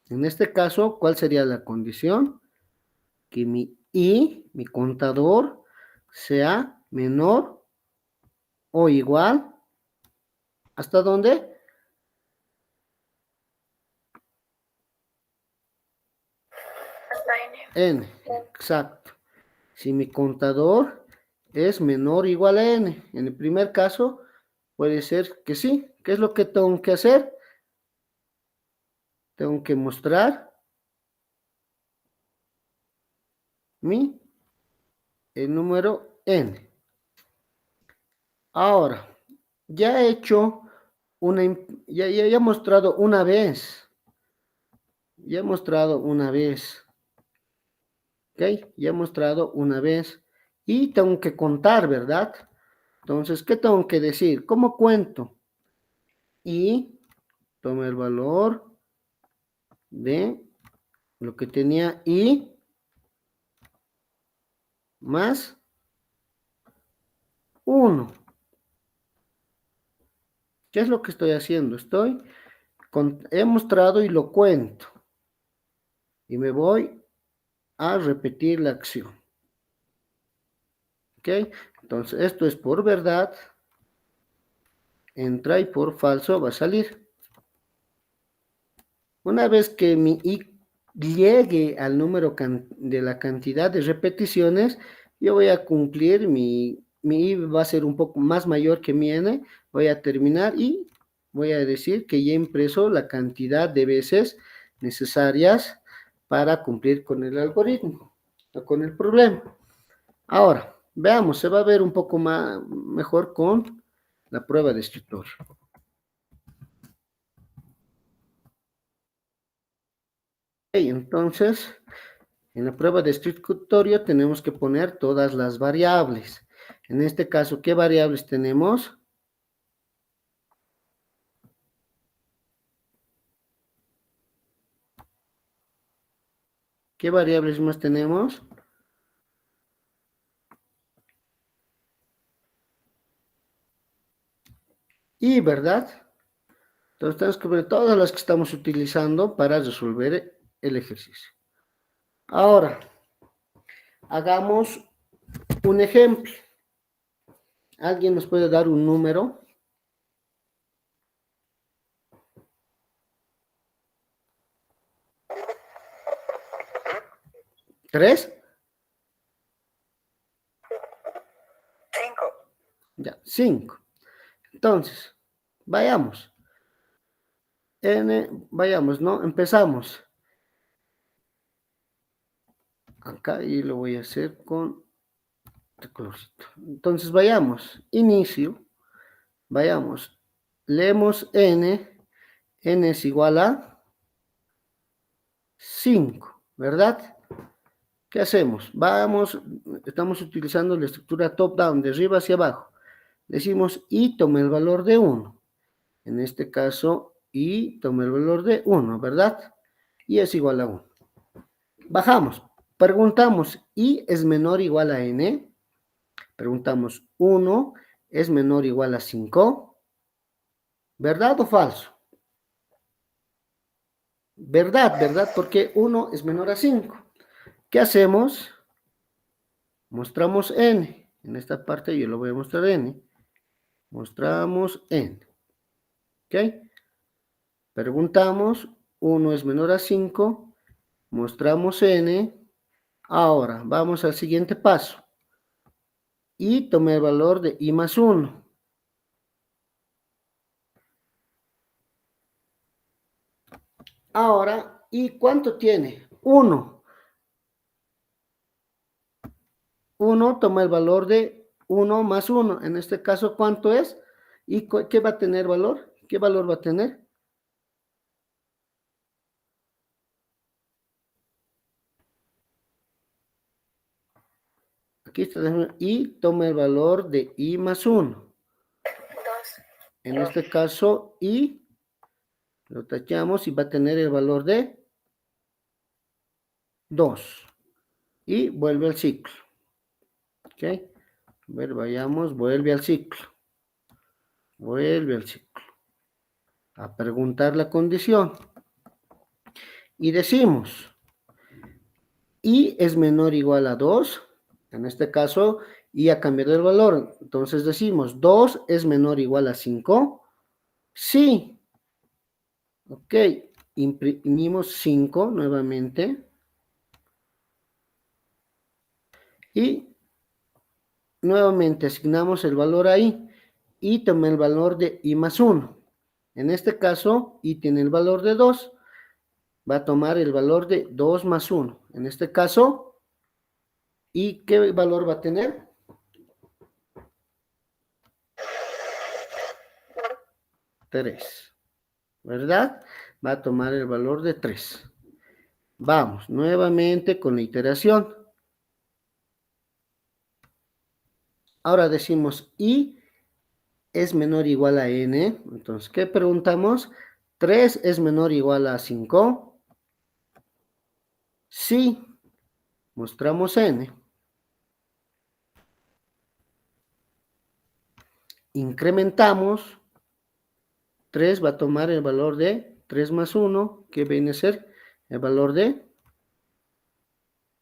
En este caso, ¿cuál sería la condición? Que mi contador, sea menor o igual. ¿Hasta dónde? Hasta N. N, exacto. Si mi contador es menor o igual a n. En el primer caso, puede ser que sí. ¿Qué es lo que tengo que hacer? Tengo que mostrar el número n. Ahora, ya he hecho ya he mostrado una vez. Ya he mostrado una vez. ¿Ok? Ya he mostrado una vez. Y tengo que contar, ¿verdad? Entonces, ¿qué tengo que decir? ¿Cómo cuento? Y tomo el valor de lo que tenía y más 1. ¿Qué es lo que estoy haciendo? He mostrado y lo cuento. Y me voy a repetir la acción. ¿Ok? Entonces, esto es por verdad. Entra y por falso va a salir. Una vez que mi i llegue al número de la cantidad de repeticiones, yo voy a cumplir mi i va a ser un poco más mayor que mi n. Voy a terminar y voy a decir que ya he impreso la cantidad de veces necesarias para cumplir con el algoritmo o con el problema. Ahora, veamos, se va a ver un poco mejor con la prueba de escritorio. Entonces, en la prueba de escritorio tenemos que poner todas las variables. En este caso, ¿qué variables tenemos? ¿Qué variables más tenemos? Y, ¿verdad? Entonces tenemos que poner todas las que estamos utilizando para resolver el ejercicio. Ahora, hagamos un ejemplo. ¿Alguien nos puede dar un número? ¿3? 5. Ya, 5. Entonces, vayamos. Vayamos, ¿no? Empezamos. Acá y lo voy a hacer con este colorcito. Entonces, vayamos. Inicio. Vayamos. Leemos n. N es igual a 5, ¿verdad? ¿Qué hacemos? Estamos utilizando la estructura top-down, de arriba hacia abajo. Decimos y toma el valor de 1. En este caso, y tome el valor de 1, ¿verdad? Y es igual a 1. Bajamos. Preguntamos, ¿y es menor o igual a n? Preguntamos, 1 es menor o igual a 5. ¿Verdad o falso? ¿Verdad? ¿Verdad? Porque 1 es menor a 5. ¿Qué hacemos? Mostramos n. En esta parte yo lo voy a mostrar n. Mostramos n. ¿Ok? Preguntamos, 1 es menor a 5. Mostramos n. Ahora, vamos al siguiente paso. Y tomé el valor de i más 1. Ahora, ¿y cuánto tiene? 1. 1 toma el valor de 1 más 1. En este caso, ¿cuánto es? ¿Y qué va a tener valor? ¿Qué valor va a tener? Aquí está, y toma el valor de i más 1. 2. En este caso, i lo tachamos y va a tener el valor de 2. Y vuelve al ciclo. ¿Ok? A ver, vayamos, vuelve al ciclo. Vuelve al ciclo. A preguntar la condición. Y decimos, i es menor o igual a 2. En este caso, i ha cambiado el valor. Entonces decimos, 2 es menor o igual a 5. Sí. Ok. Imprimimos 5 nuevamente. Y nuevamente asignamos el valor ahí. Y tomé el valor de i más 1. En este caso, i tiene el valor de 2. Va a tomar el valor de 2 más 1. En este caso, ¿y qué valor va a tener? 3. ¿Verdad? Va a tomar el valor de 3. Vamos, nuevamente con la iteración. Ahora decimos, y es menor o igual a n. Entonces, ¿qué preguntamos? 3 es menor o igual a 5. Sí. Mostramos n. Incrementamos. 3 va a tomar el valor de 3 más 1, que viene a ser el valor de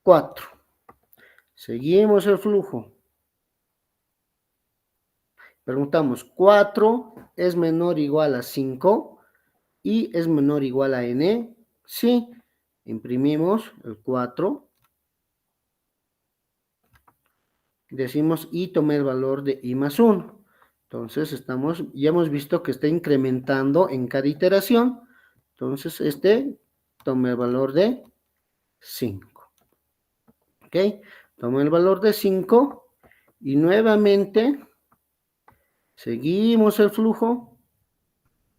4. Seguimos el flujo. Preguntamos, 4 es menor o igual a 5 y es menor o igual a n. Sí, imprimimos el 4. Decimos y tomé el valor de i más 1. Entonces ya hemos visto que está incrementando en cada iteración. Entonces toma el valor de 5. ¿Ok? Toma el valor de 5 y nuevamente seguimos el flujo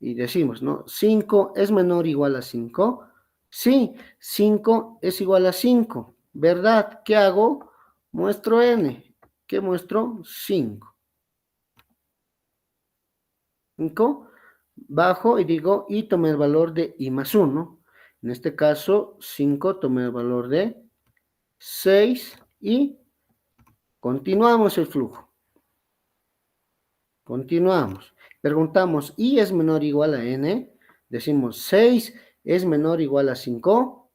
y decimos, ¿no? 5 es menor o igual a 5. Sí, 5 es igual a 5. ¿Verdad? ¿Qué hago? Muestro n. ¿Qué muestro? 5. 5. Bajo y digo, y tomé el valor de i más 1. En este caso, 5 tomé el valor de 6 y continuamos el flujo. Continuamos. Preguntamos, ¿y es menor o igual a n? Decimos, 6 es menor o igual a 5.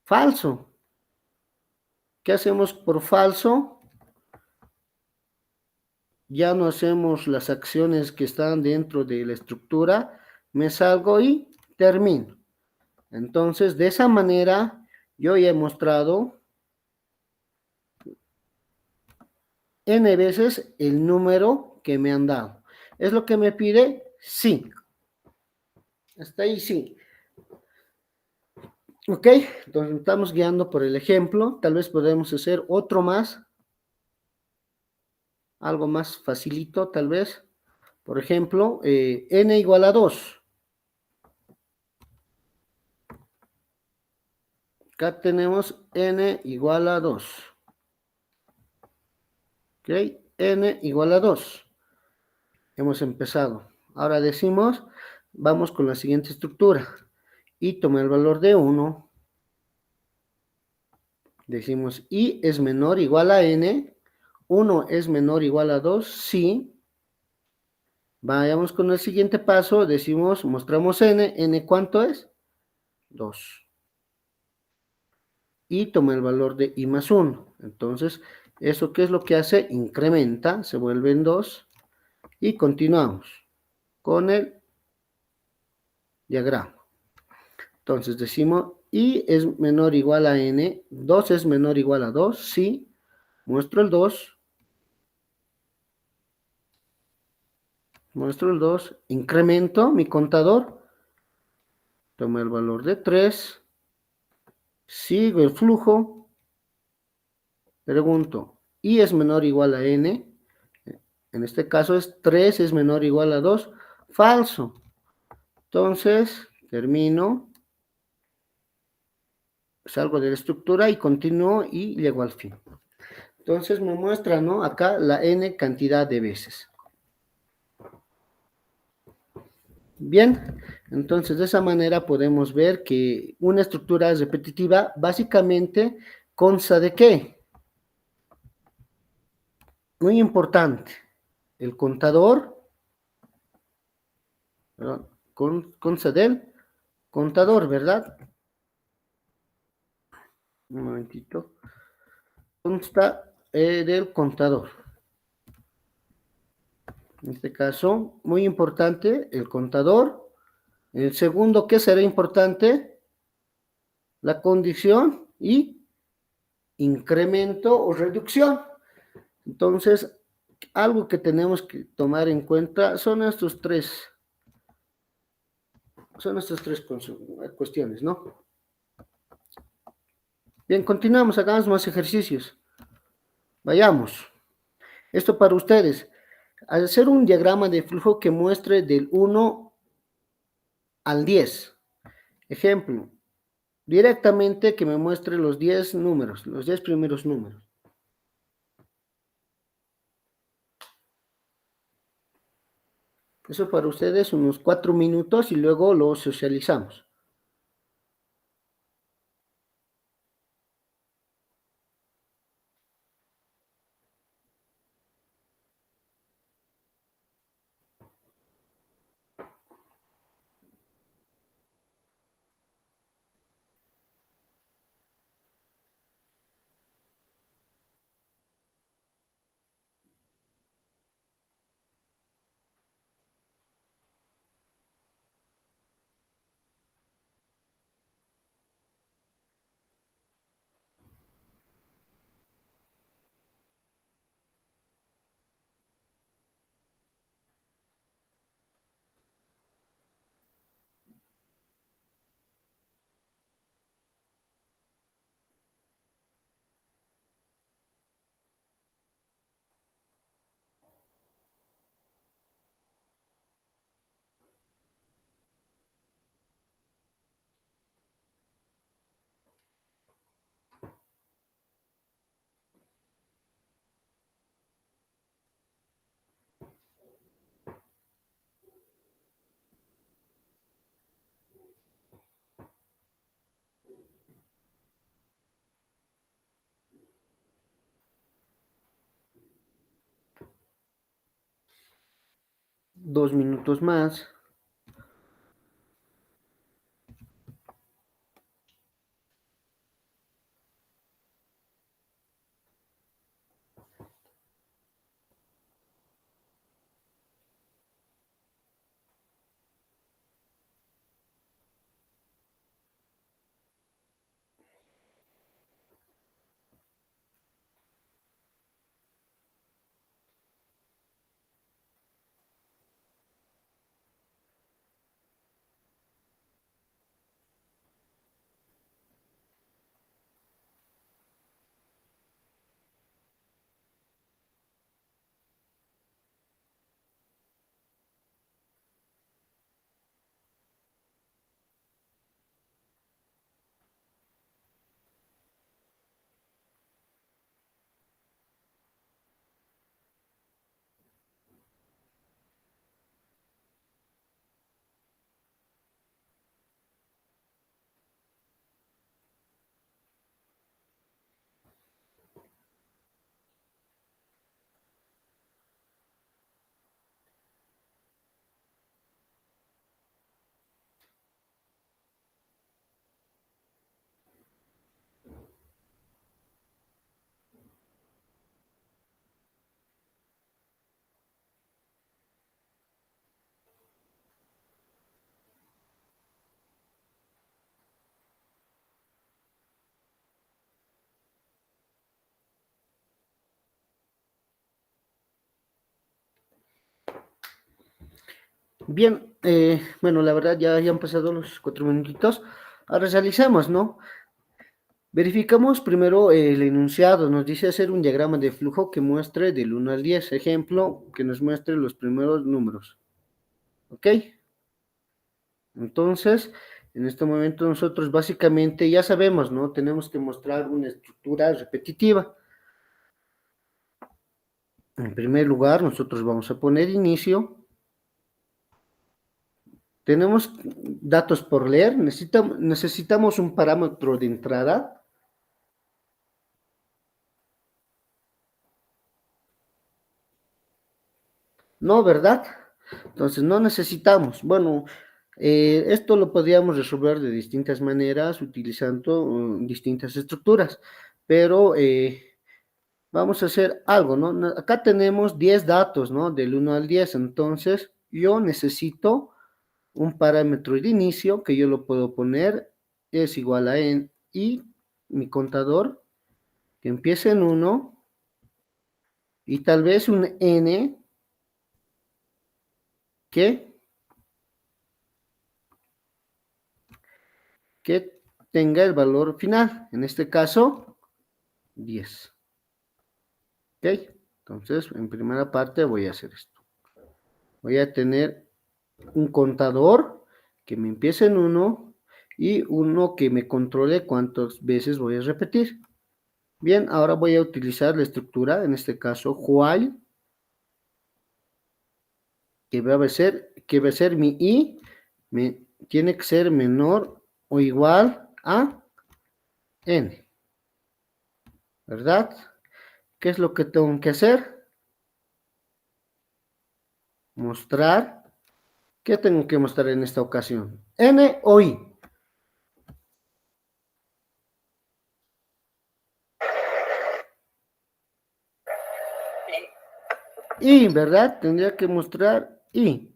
Falso. ¿Qué hacemos por falso? Ya no hacemos las acciones que están dentro de la estructura. Me salgo y termino. Entonces, de esa manera, yo ya he mostrado n veces el número que me han dado. ¿Es lo que me pide? Sí. Hasta ahí sí. Ok, entonces estamos guiando por el ejemplo. Tal vez podemos hacer otro más. Algo más facilito, tal vez. Por ejemplo, n igual a 2. Acá tenemos n igual a 2. Ok, n igual a 2. hemos empezado. Ahora decimos, vamos con la siguiente estructura. Y toma el valor de 1. Decimos i es menor o igual a n. 1 es menor o igual a 2, sí. Vayamos con el siguiente paso, decimos, mostramos n. ¿N cuánto es? 2. Y toma el valor de i más 1. Entonces, ¿eso qué es lo que hace? Incrementa, se vuelve en 2. Y continuamos con el diagrama. Entonces decimos, i es menor o igual a n, 2 es menor o igual a 2, sí. Muestro el 2. Muestro el 2. Incremento mi contador. Tomo el valor de 3. Sigo el flujo. Pregunto, i es menor o igual a n. En este caso es 3 es menor o igual a 2. Falso. Entonces, termino. Salgo de la estructura y continúo y llego al fin. Entonces me muestra, ¿no? Acá la n cantidad de veces. Bien, entonces de esa manera podemos ver que una estructura repetitiva básicamente consta de ¿qué? Muy importante, el contador, ¿verdad? Consta del contador, ¿verdad? Un momentito. Consta del contador. En este caso, muy importante, el contador. El segundo, ¿qué será importante? La condición y incremento o reducción. Entonces, algo que tenemos que tomar en cuenta son estas tres cuestiones, ¿no? Bien, continuamos, hagamos más ejercicios. Vayamos. Esto para ustedes. Al hacer un diagrama de flujo que muestre del 1 al 10. Ejemplo, directamente que me muestre los 10 números, los 10 primeros números. Eso para ustedes unos 4 minutos y luego lo socializamos. Dos minutos más. Bien, bueno, la verdad ya han pasado los 4 minutitos. Ahora realizamos, ¿no? Verificamos primero el enunciado. Nos dice hacer un diagrama de flujo que muestre del 1 al 10. Ejemplo, que nos muestre los primeros números. ¿Ok? Entonces, en este momento nosotros básicamente ya sabemos, ¿no? Tenemos que mostrar una estructura repetitiva. En primer lugar, nosotros vamos a poner inicio. Tenemos datos por leer. Necesitamos un parámetro de entrada. No, ¿verdad? Entonces, no necesitamos. Bueno, esto lo podríamos resolver de distintas maneras utilizando distintas estructuras, pero vamos a hacer algo, ¿no? Acá tenemos 10 datos, ¿no? Del 1 al 10, entonces yo necesito un parámetro de inicio que yo lo puedo poner, es igual a n, y mi contador que empiece en 1, y tal vez un n que tenga el valor final, en este caso 10. ¿Ok? Entonces, en primera parte voy a hacer esto. Voy a tener un contador que me empiece en 1 y uno que me controle cuántas veces voy a repetir. Bien, ahora voy a utilizar la estructura, en este caso, while, que va a ser mi i, tiene que ser menor o igual a n, ¿verdad? ¿Qué es lo que tengo que hacer? Mostrar. ¿Qué tengo que mostrar en esta ocasión? ¿N o I? I, ¿verdad? Tendría que mostrar I.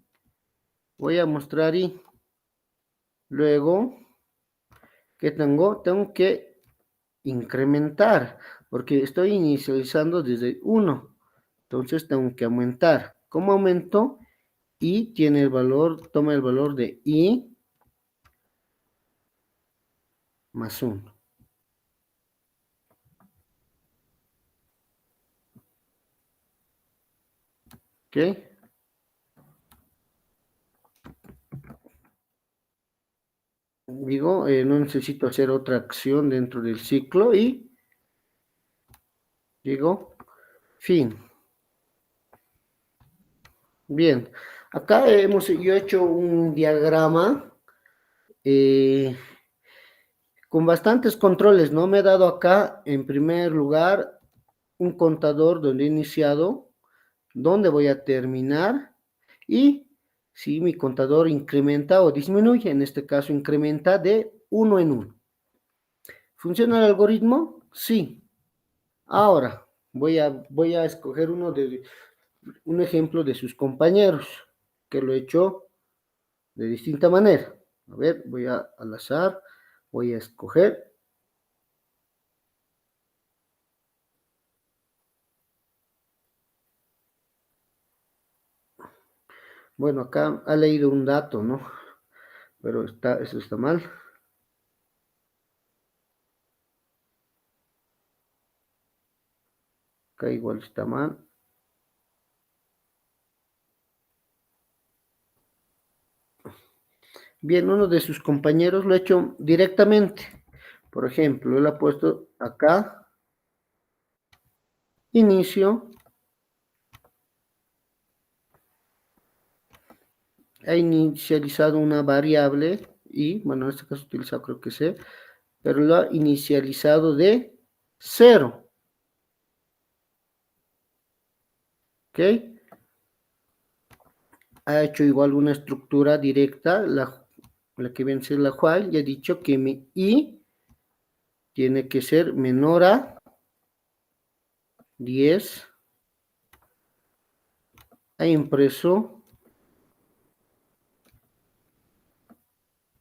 Voy a mostrar I. Luego, ¿qué tengo? Tengo que incrementar, porque estoy inicializando desde 1. Entonces tengo que aumentar. ¿Cómo aumento? I tiene el valor, toma el valor de I más 1. ¿Ok? Digo, no necesito hacer otra acción dentro del ciclo y digo, fin. Bien, acá yo he hecho un diagrama con bastantes controles, ¿no? Me he dado acá, en primer lugar, un contador donde he iniciado, donde voy a terminar y si mi contador incrementa o disminuye, en este caso incrementa de 1 en 1. ¿Funciona el algoritmo? Sí. Ahora voy a escoger un ejemplo de sus compañeros, que lo he hecho de distinta manera. A ver, voy al azar, voy a escoger. Bueno, acá ha leído un dato, ¿no? Pero eso está mal. Acá igual está mal. Bien, uno de sus compañeros lo ha hecho directamente. Por ejemplo, él ha puesto acá, inicio, ha inicializado una variable y, bueno, en este caso utilizado creo que C, pero lo ha inicializado de 0. ¿Ok? Ha hecho igual una estructura directa, la que viene a ser la while, y ha dicho que mi i tiene que ser menor a 10. Ha impreso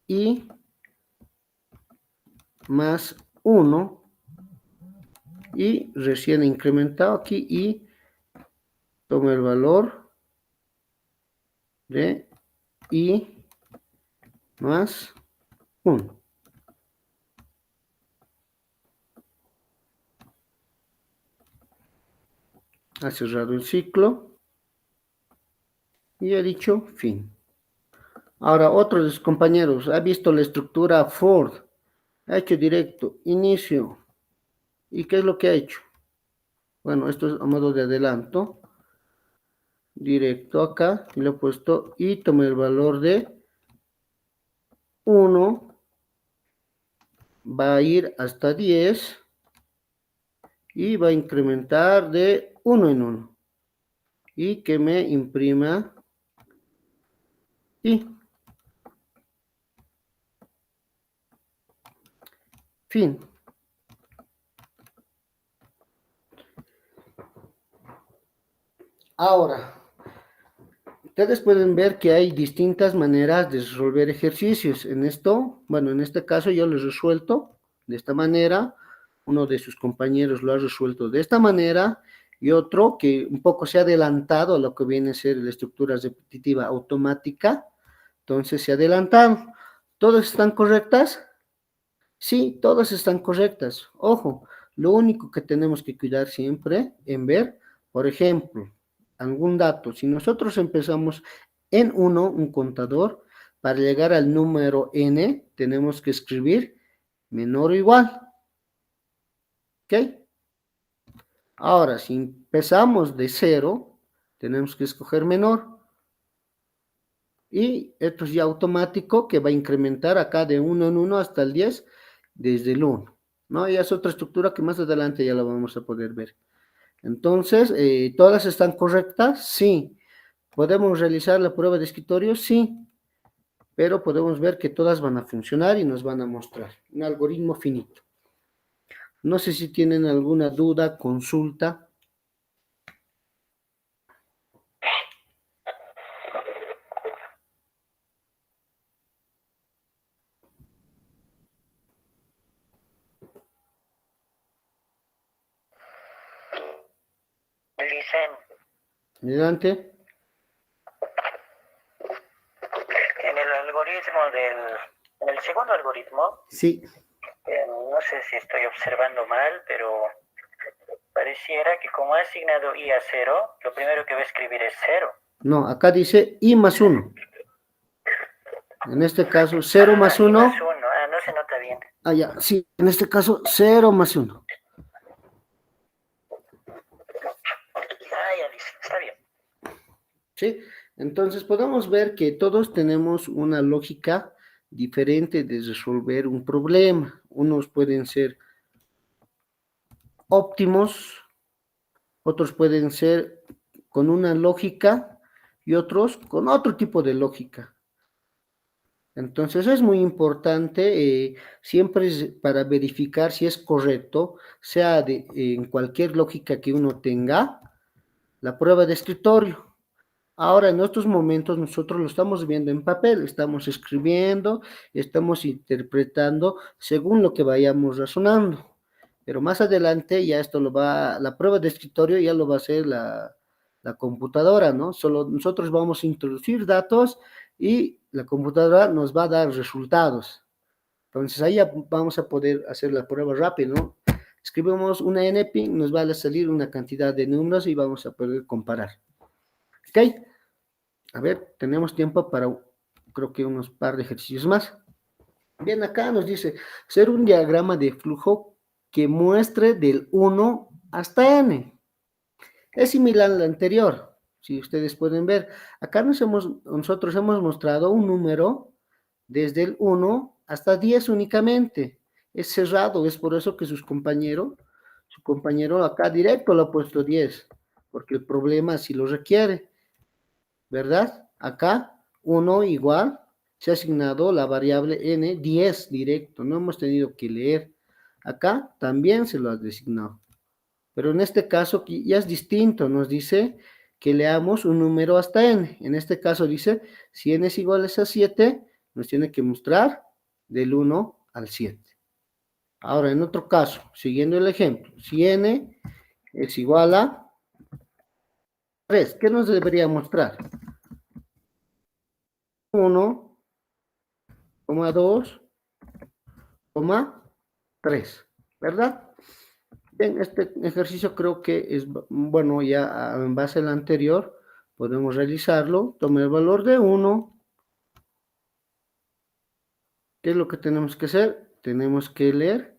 i más 1 y recién incrementado aquí y toma el valor de i más 1. Ha cerrado el ciclo y ha dicho fin. Ahora, otro de sus compañeros ha visto la estructura for, ha hecho directo, inicio. ¿Y qué es lo que ha hecho? Bueno, esto es a modo de adelanto. Directo acá, y le he puesto y toma el valor de 1, va a ir hasta 10 y va a incrementar de 1 en 1. Y que me imprima y fin. Ahora, ustedes pueden ver que hay distintas maneras de resolver ejercicios. En esto, bueno, en este caso yo lo he resuelto de esta manera. Uno de sus compañeros lo ha resuelto de esta manera y otro que un poco se ha adelantado a lo que viene a ser la estructura repetitiva automática. Entonces se ha adelantado. ¿Todas están correctas? Sí, todas están correctas. Ojo, lo único que tenemos que cuidar siempre en ver, por ejemplo, algún dato. Si nosotros empezamos en 1, un contador, para llegar al número n, tenemos que escribir menor o igual. ¿Ok? Ahora, si empezamos de 0, tenemos que escoger menor. Y esto es ya automático que va a incrementar acá de 1 en 1 hasta el 10 desde el 1. ¿No? Y es otra estructura que más adelante ya la vamos a poder ver. Entonces, ¿todas están correctas? Sí. ¿Podemos realizar la prueba de escritorio? Sí. Pero podemos ver que todas van a funcionar y nos van a mostrar un algoritmo finito. No sé si tienen alguna duda, consulta. Dicen, Adelante. en el algoritmo en el segundo algoritmo, Sí. no sé si estoy observando mal, pero pareciera que como ha asignado i a 0, lo primero que va a escribir es 0. No, acá dice i más 1. En este caso, 0 más 1. Más 1, no se nota bien. Ah, ya, sí, en este caso, 0 más 1. Ya dice, está bien. ¿Sí? Entonces podemos ver que todos tenemos una lógica diferente de resolver un problema. Unos pueden ser óptimos, otros pueden ser con una lógica y otros con otro tipo de lógica. Entonces es muy importante siempre para verificar si es correcto, sea en cualquier lógica que uno tenga, la prueba de escritorio. Ahora, en estos momentos, nosotros lo estamos viendo en papel, estamos escribiendo, estamos interpretando según lo que vayamos razonando. Pero más adelante, ya esto la prueba de escritorio ya lo va a hacer la computadora, ¿no? Solo nosotros vamos a introducir datos y la computadora nos va a dar resultados. Entonces, ahí ya vamos a poder hacer la prueba rápida, ¿no? Escribimos una NPIN, nos va a salir una cantidad de números y vamos a poder comparar. ¿Ok? A ver, tenemos tiempo para, creo que unos par de ejercicios más. Bien, acá nos dice, hacer un diagrama de flujo que muestre del 1 hasta n. Es similar al anterior, si ustedes pueden ver. Acá nosotros hemos mostrado un número desde el 1 hasta 10 únicamente. Es cerrado, es por eso que su compañero acá directo lo ha puesto 10, porque el problema así lo requiere. ¿Verdad? Acá 1 igual, se ha asignado la variable n 10 directo, no hemos tenido que leer. Acá también se lo ha designado. Pero en este caso ya es distinto, nos dice que leamos un número hasta n. En este caso dice, si n es igual a 7, nos tiene que mostrar del 1 al 7. Ahora, en otro caso, siguiendo el ejemplo, si n es igual a 3, ¿qué nos debería mostrar? 1, 2, 3, ¿verdad? Bien, este ejercicio creo que es, bueno, ya en base al anterior, podemos realizarlo. Tome el valor de 1. ¿Qué es lo que tenemos que hacer? Tenemos que leer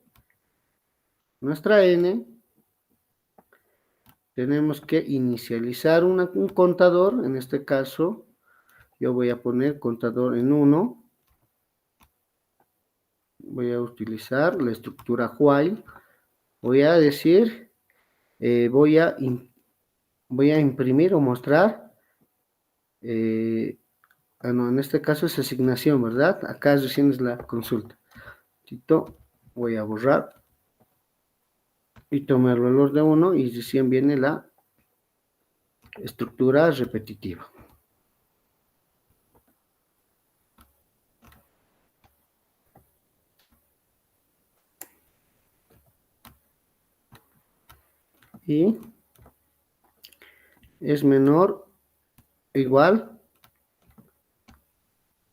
nuestra n. Tenemos que inicializar un contador. En este caso, yo voy a poner contador en 1. Voy a utilizar la estructura while. Voy a decir, voy a imprimir o mostrar, no, en este caso es asignación, ¿verdad? Acá recién es la consulta. Voy a borrar y tomar el valor de 1 y recién viene la estructura repetitiva. Y es menor o igual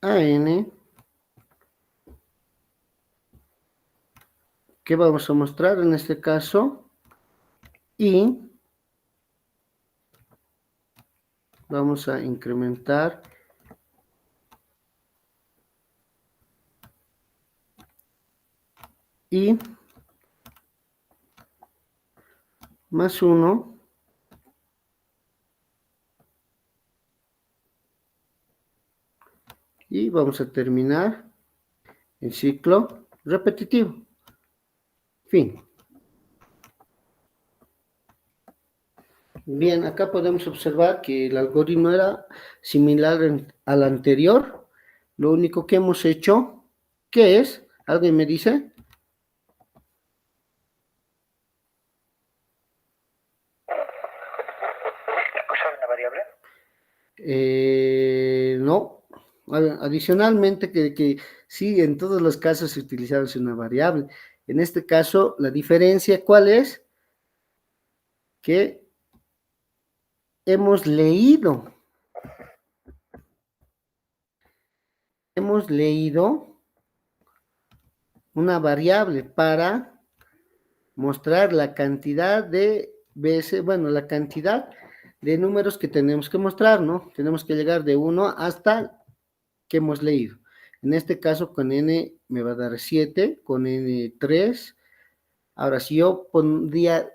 a n. ¿Qué vamos a mostrar en este caso? Y vamos a incrementar y más 1 y vamos a terminar el ciclo repetitivo. Fin. Bien, acá podemos observar que el algoritmo era similar al anterior. Lo único que hemos hecho, ¿qué es? ¿Alguien me dice? ¿Usar una variable? No. Adicionalmente, que sí, en todos los casos se utilizaba una variable. En este caso, la diferencia, ¿cuál es? Que hemos leído una variable para mostrar la cantidad de veces, bueno, la cantidad de números que tenemos que mostrar, ¿no? Tenemos que llegar de 1 hasta que hemos leído. En este caso, con n me va a dar 7, con n 3. Ahora, si yo pondría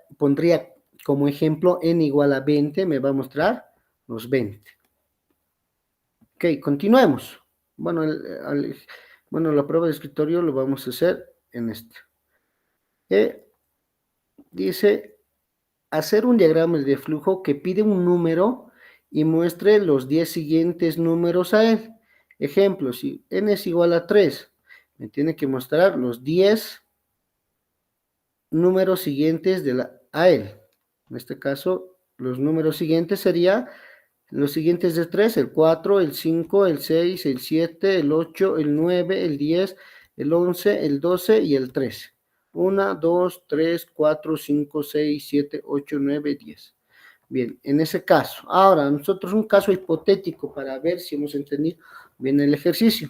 como ejemplo n igual a 20, me va a mostrar los 20. Ok, continuemos. Bueno, la prueba de escritorio lo vamos a hacer en este. Dice, hacer un diagrama de flujo que pide un número y muestre los 10 siguientes números a él. Ejemplo, si n es igual a 3, me tiene que mostrar los 10 números siguientes a él. En este caso, los números siguientes serían los siguientes de 3, el 4, el 5, el 6, el 7, el 8, el 9, el 10, el 11, el 12 y el 13. 1, 2, 3, 4, 5, 6, 7, 8, 9, 10. Bien, en ese caso. Ahora, nosotros un caso hipotético para ver si hemos entendido bien el ejercicio.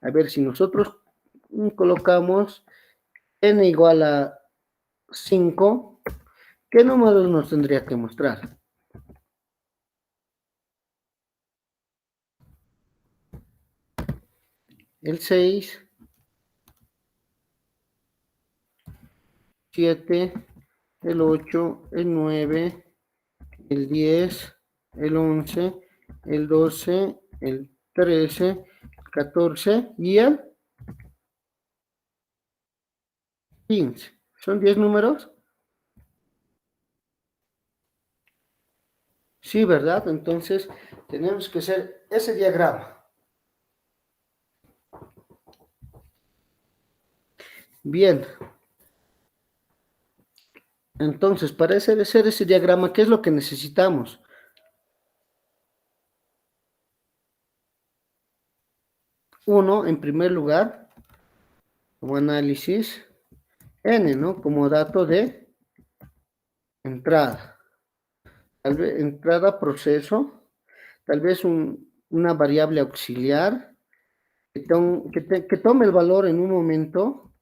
A ver si nosotros colocamos n igual a 5, ¿qué números nos tendría que mostrar? El 6, 7, el 8, el 9, el 10, el 11, el 12, el 13, el 14 y el 15. ¿Son 10 números? Sí, ¿verdad? Entonces, tenemos que hacer ese diagrama. Bien. Entonces, para hacer ese diagrama, ¿qué es lo que necesitamos? Uno, en primer lugar, como análisis, n, ¿no? Como dato de entrada. Tal vez entrada, proceso, tal vez una variable auxiliar que tome el valor en un momento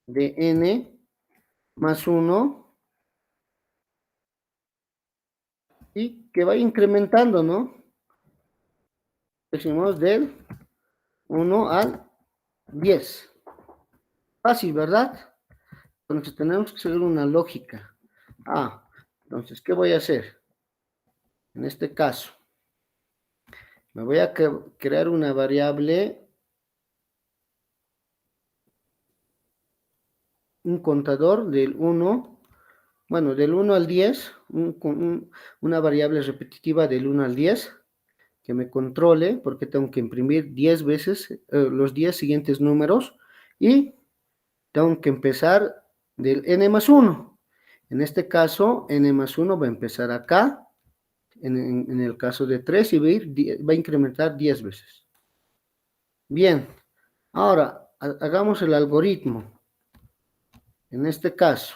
de n más 1 y que va incrementando, ¿no? Decimos del 1 al 10. Fácil, ¿verdad? Entonces tenemos que seguir una lógica. Entonces, ¿qué voy a hacer? En este caso, me voy a crear una variable, un contador del 1, bueno, del 1 al 10, una variable repetitiva del 1 al 10, que me controle, porque tengo que imprimir 10 veces los 10 siguientes números, y tengo que empezar del n más 1. En este caso, n más 1 va a empezar acá, en el caso de 3, y va a incrementar 10 veces. Bien, ahora hagamos el algoritmo. En este caso,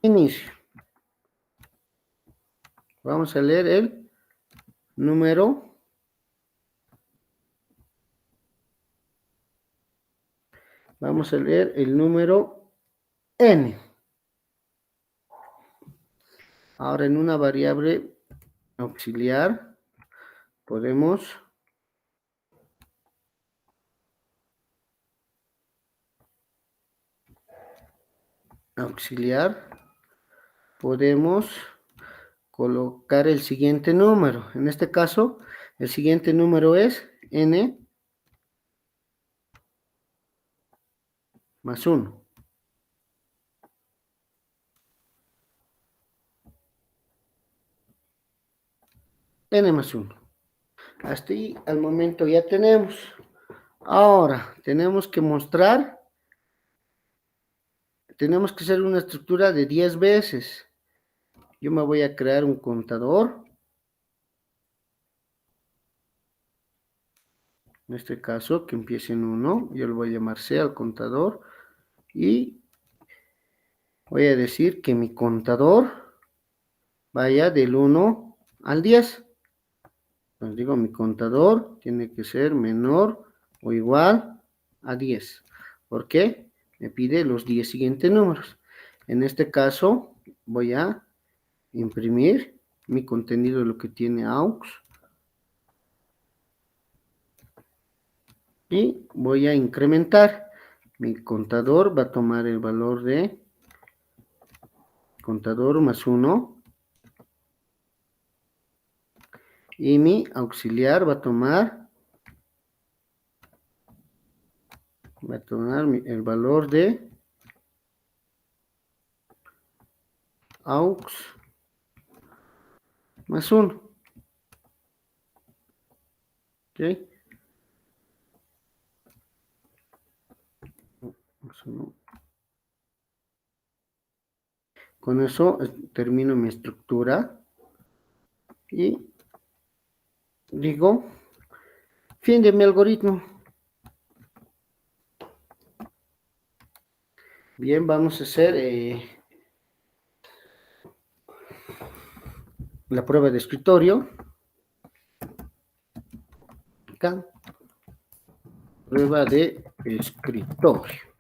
inicio. Vamos a leer el número. Vamos a leer el número n. Ahora en una variable auxiliar podemos colocar el siguiente número. En este caso, el siguiente número es n más 1. N más 1. Hasta ahí al momento ya tenemos. Ahora tenemos que mostrar, tenemos que hacer una estructura de 10 veces. Yo me voy a crear un contador. En este caso, que empiece en 1. Yo le voy a llamar C al contador. Y voy a decir que mi contador vaya del 1 al 10. Entonces digo, mi contador tiene que ser menor o igual a 10. ¿Por qué? Me pide los 10 siguientes números. En este caso, voy a imprimir mi contenido de lo que tiene aux. Y voy a incrementar. Mi contador va a tomar el valor de contador más 1. Y mi auxiliar va a tomar el valor de aux más 1. ¿Ok? Con eso termino mi estructura y digo, fin de mi algoritmo. Bien, vamos a hacer la prueba de escritorio. Acá. Prueba de escritorio.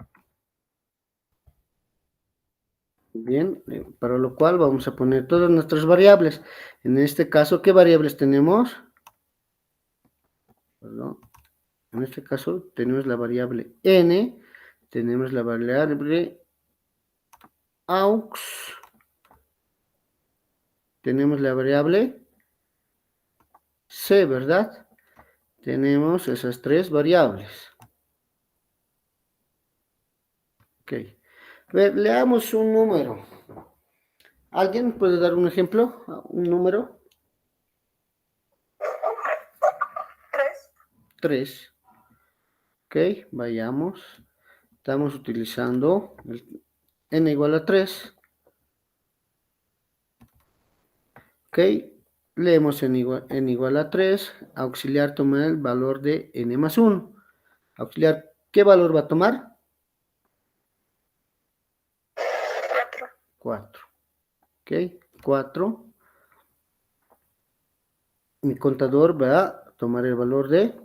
Bien, para lo cual vamos a poner todas nuestras variables. En este caso, ¿qué variables tenemos? Perdón. En este caso tenemos la variable n, tenemos la variable aux, tenemos la variable c, ¿verdad? Tenemos esas tres variables. Ok. A ver, leamos un número. ¿Alguien puede dar un ejemplo? ¿Un número? 3. 3. Ok, vayamos. Estamos utilizando el n igual a 3. Ok, leemos n igual a 3. Auxiliar toma el valor de n más 1. Auxiliar, ¿qué valor va a tomar? 4. 4. ¿Ok? 4. Mi contador va a tomar el valor de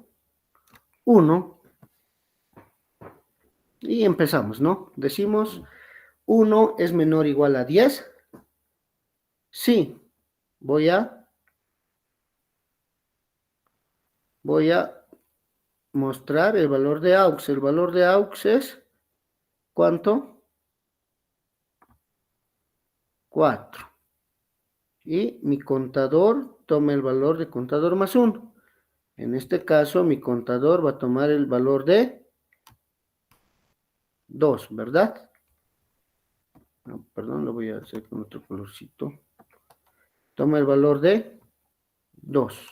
1. Y empezamos, ¿no? Decimos 1 es menor o igual a 10. Sí. Voy a mostrar el valor de AUX. El valor de AUX es, ¿cuánto? 4. Y mi contador toma el valor de contador más 1. En este caso, mi contador va a tomar el valor de 2, ¿verdad? No, perdón, lo voy a hacer con otro colorcito. Toma el valor de 2.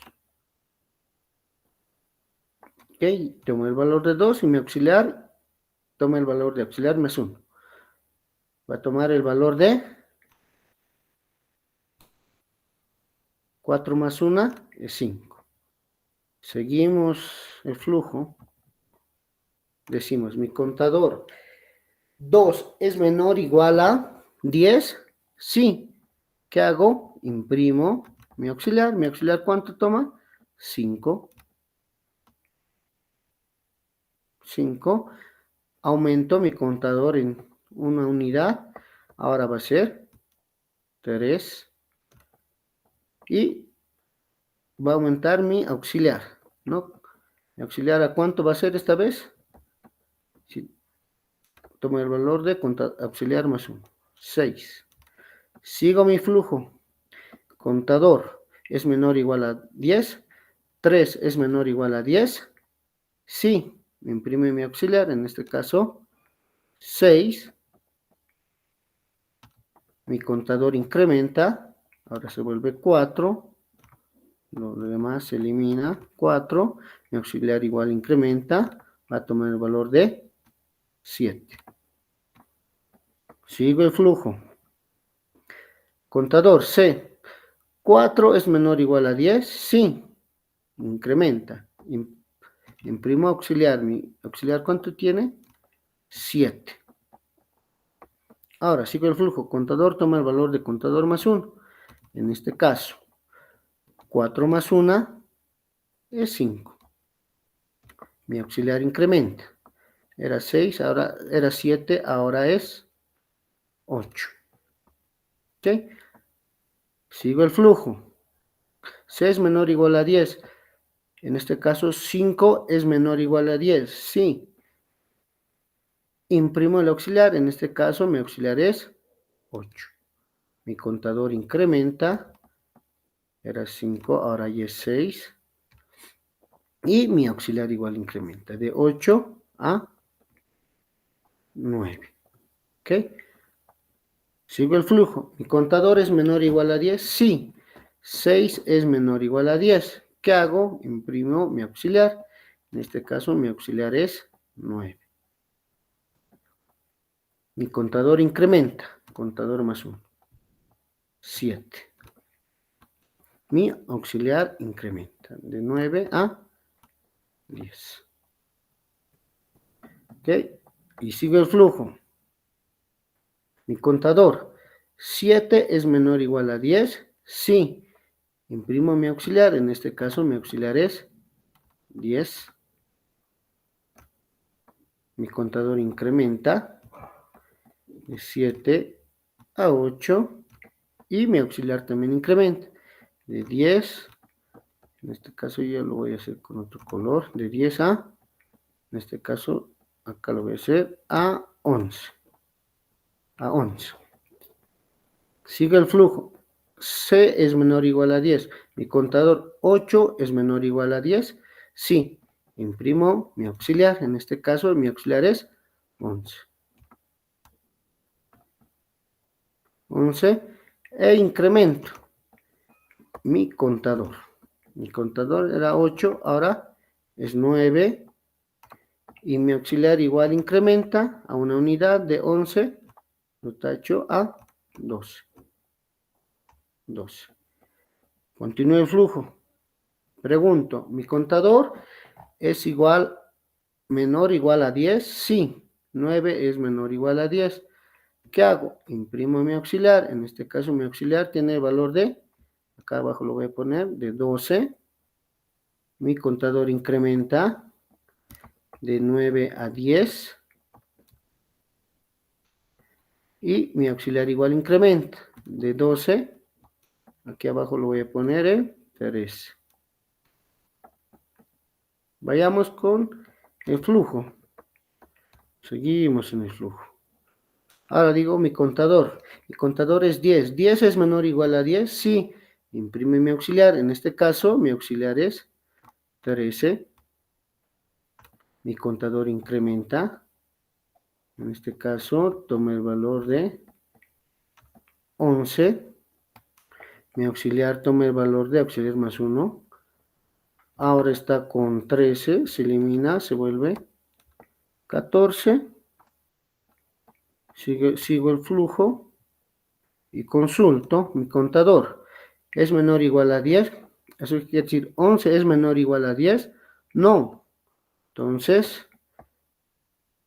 Ok, tomo el valor de 2 y mi auxiliar toma el valor de auxiliar más 1. Va a tomar el valor de 4 más 1 es 5. Seguimos el flujo. Decimos, mi contador 2 es menor o igual a 10. Sí. ¿Qué hago? Imprimo mi auxiliar. ¿Mi auxiliar cuánto toma? 5. 5. Aumento mi contador en una unidad. Ahora va a ser 3. Y va a aumentar mi auxiliar, ¿no? Mi auxiliar, ¿a cuánto va a ser esta vez? Si tomo el valor de auxiliar más 1. 6. Sigo mi flujo. Contador es menor o igual a 10. 3 es menor o igual a 10. Sí. Me imprime mi auxiliar, en este caso 6. Mi contador incrementa, ahora se vuelve 4. Lo demás se elimina, 4. Mi auxiliar igual incrementa, va a tomar el valor de 7. Sigo el flujo. Contador C. 4 es menor o igual a 10. Sí. Incrementa. Imprimo auxiliar. Mi auxiliar, ¿cuánto tiene? 7. Ahora sigo el flujo. Contador toma el valor de contador más 1. En este caso, 4 más 1 es 5. Mi auxiliar incrementa. Era 6, ahora era 7, ahora es 8. ¿Ok? Sigo el flujo. 6 es menor o igual a 10. En este caso, 5 es menor o igual a 10. Sí. Imprimo el auxiliar. En este caso, mi auxiliar es 8. Mi contador incrementa. Era 5, ahora ya es 6. Y mi auxiliar igual incrementa. De 8 a 9. ¿Ok? Sigo el flujo. ¿Mi contador es menor o igual a 10? Sí. 6 es menor o igual a 10. ¿Qué hago? Imprimo mi auxiliar. En este caso, mi auxiliar es 9. Mi contador incrementa. Contador más 1. 7. Mi auxiliar incrementa. De 9 a 10. ¿Ok? Y sigo el flujo. Mi contador. 7 es menor o igual a 10. Sí. Imprimo mi auxiliar. En este caso, mi auxiliar es 10. Mi contador incrementa de 7 a 8 y mi auxiliar también incrementa de 10. En este caso ya lo voy a hacer con otro color. De 10 a, en este caso, acá lo voy a hacer a 11. A 11. Sigue el flujo. C es menor o igual a 10. Mi contador 8 es menor o igual a 10. Sí. Imprimo mi auxiliar. En este caso, mi auxiliar es 11. 11. E incremento mi contador. Mi contador era 8, ahora es 9. Y mi auxiliar igual incrementa a una unidad de 11. Lo tacho a 12. 12. Continúo el flujo. Pregunto, ¿mi contador es igual, menor o igual a 10? Sí. 9 es menor o igual a 10. ¿Qué hago? Imprimo mi auxiliar. En este caso mi auxiliar tiene el valor de, acá abajo lo voy a poner, de 12. Mi contador incrementa de 9 a 10. Y mi auxiliar igual incrementa de 12. Aquí abajo lo voy a poner en 13. Vayamos con el flujo. Seguimos en el flujo. Ahora digo mi contador. Mi contador es 10. ¿10 es menor o igual a 10? Sí. Imprime mi auxiliar. En este caso, mi auxiliar es 13. Mi contador incrementa. En este caso, toma el valor de 11. Mi auxiliar toma el valor de auxiliar más 1. Ahora está con 13. Se elimina, se vuelve 14. Sigo el flujo y consulto mi contador. ¿Es menor o igual a 10? Eso quiere decir, 11 es menor o igual a 10. No. Entonces,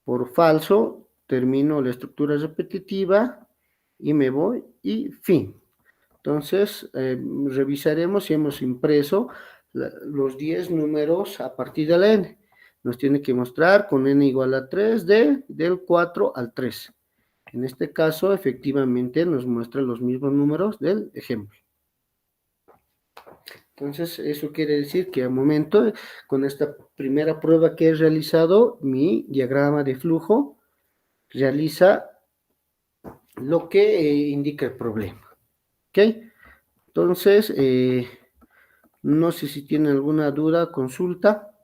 por falso, termino la estructura repetitiva y me voy y fin. Entonces, revisaremos si hemos impreso los 10 números a partir de la n. Nos tiene que mostrar con n igual a 3 del 4 al 3. En este caso, efectivamente, nos muestra los mismos números del ejemplo. Entonces, eso quiere decir que al momento, con esta primera prueba que he realizado, mi diagrama de flujo realiza lo que indica el problema. ¿Ok? Entonces, no sé si tienen alguna duda, consulta.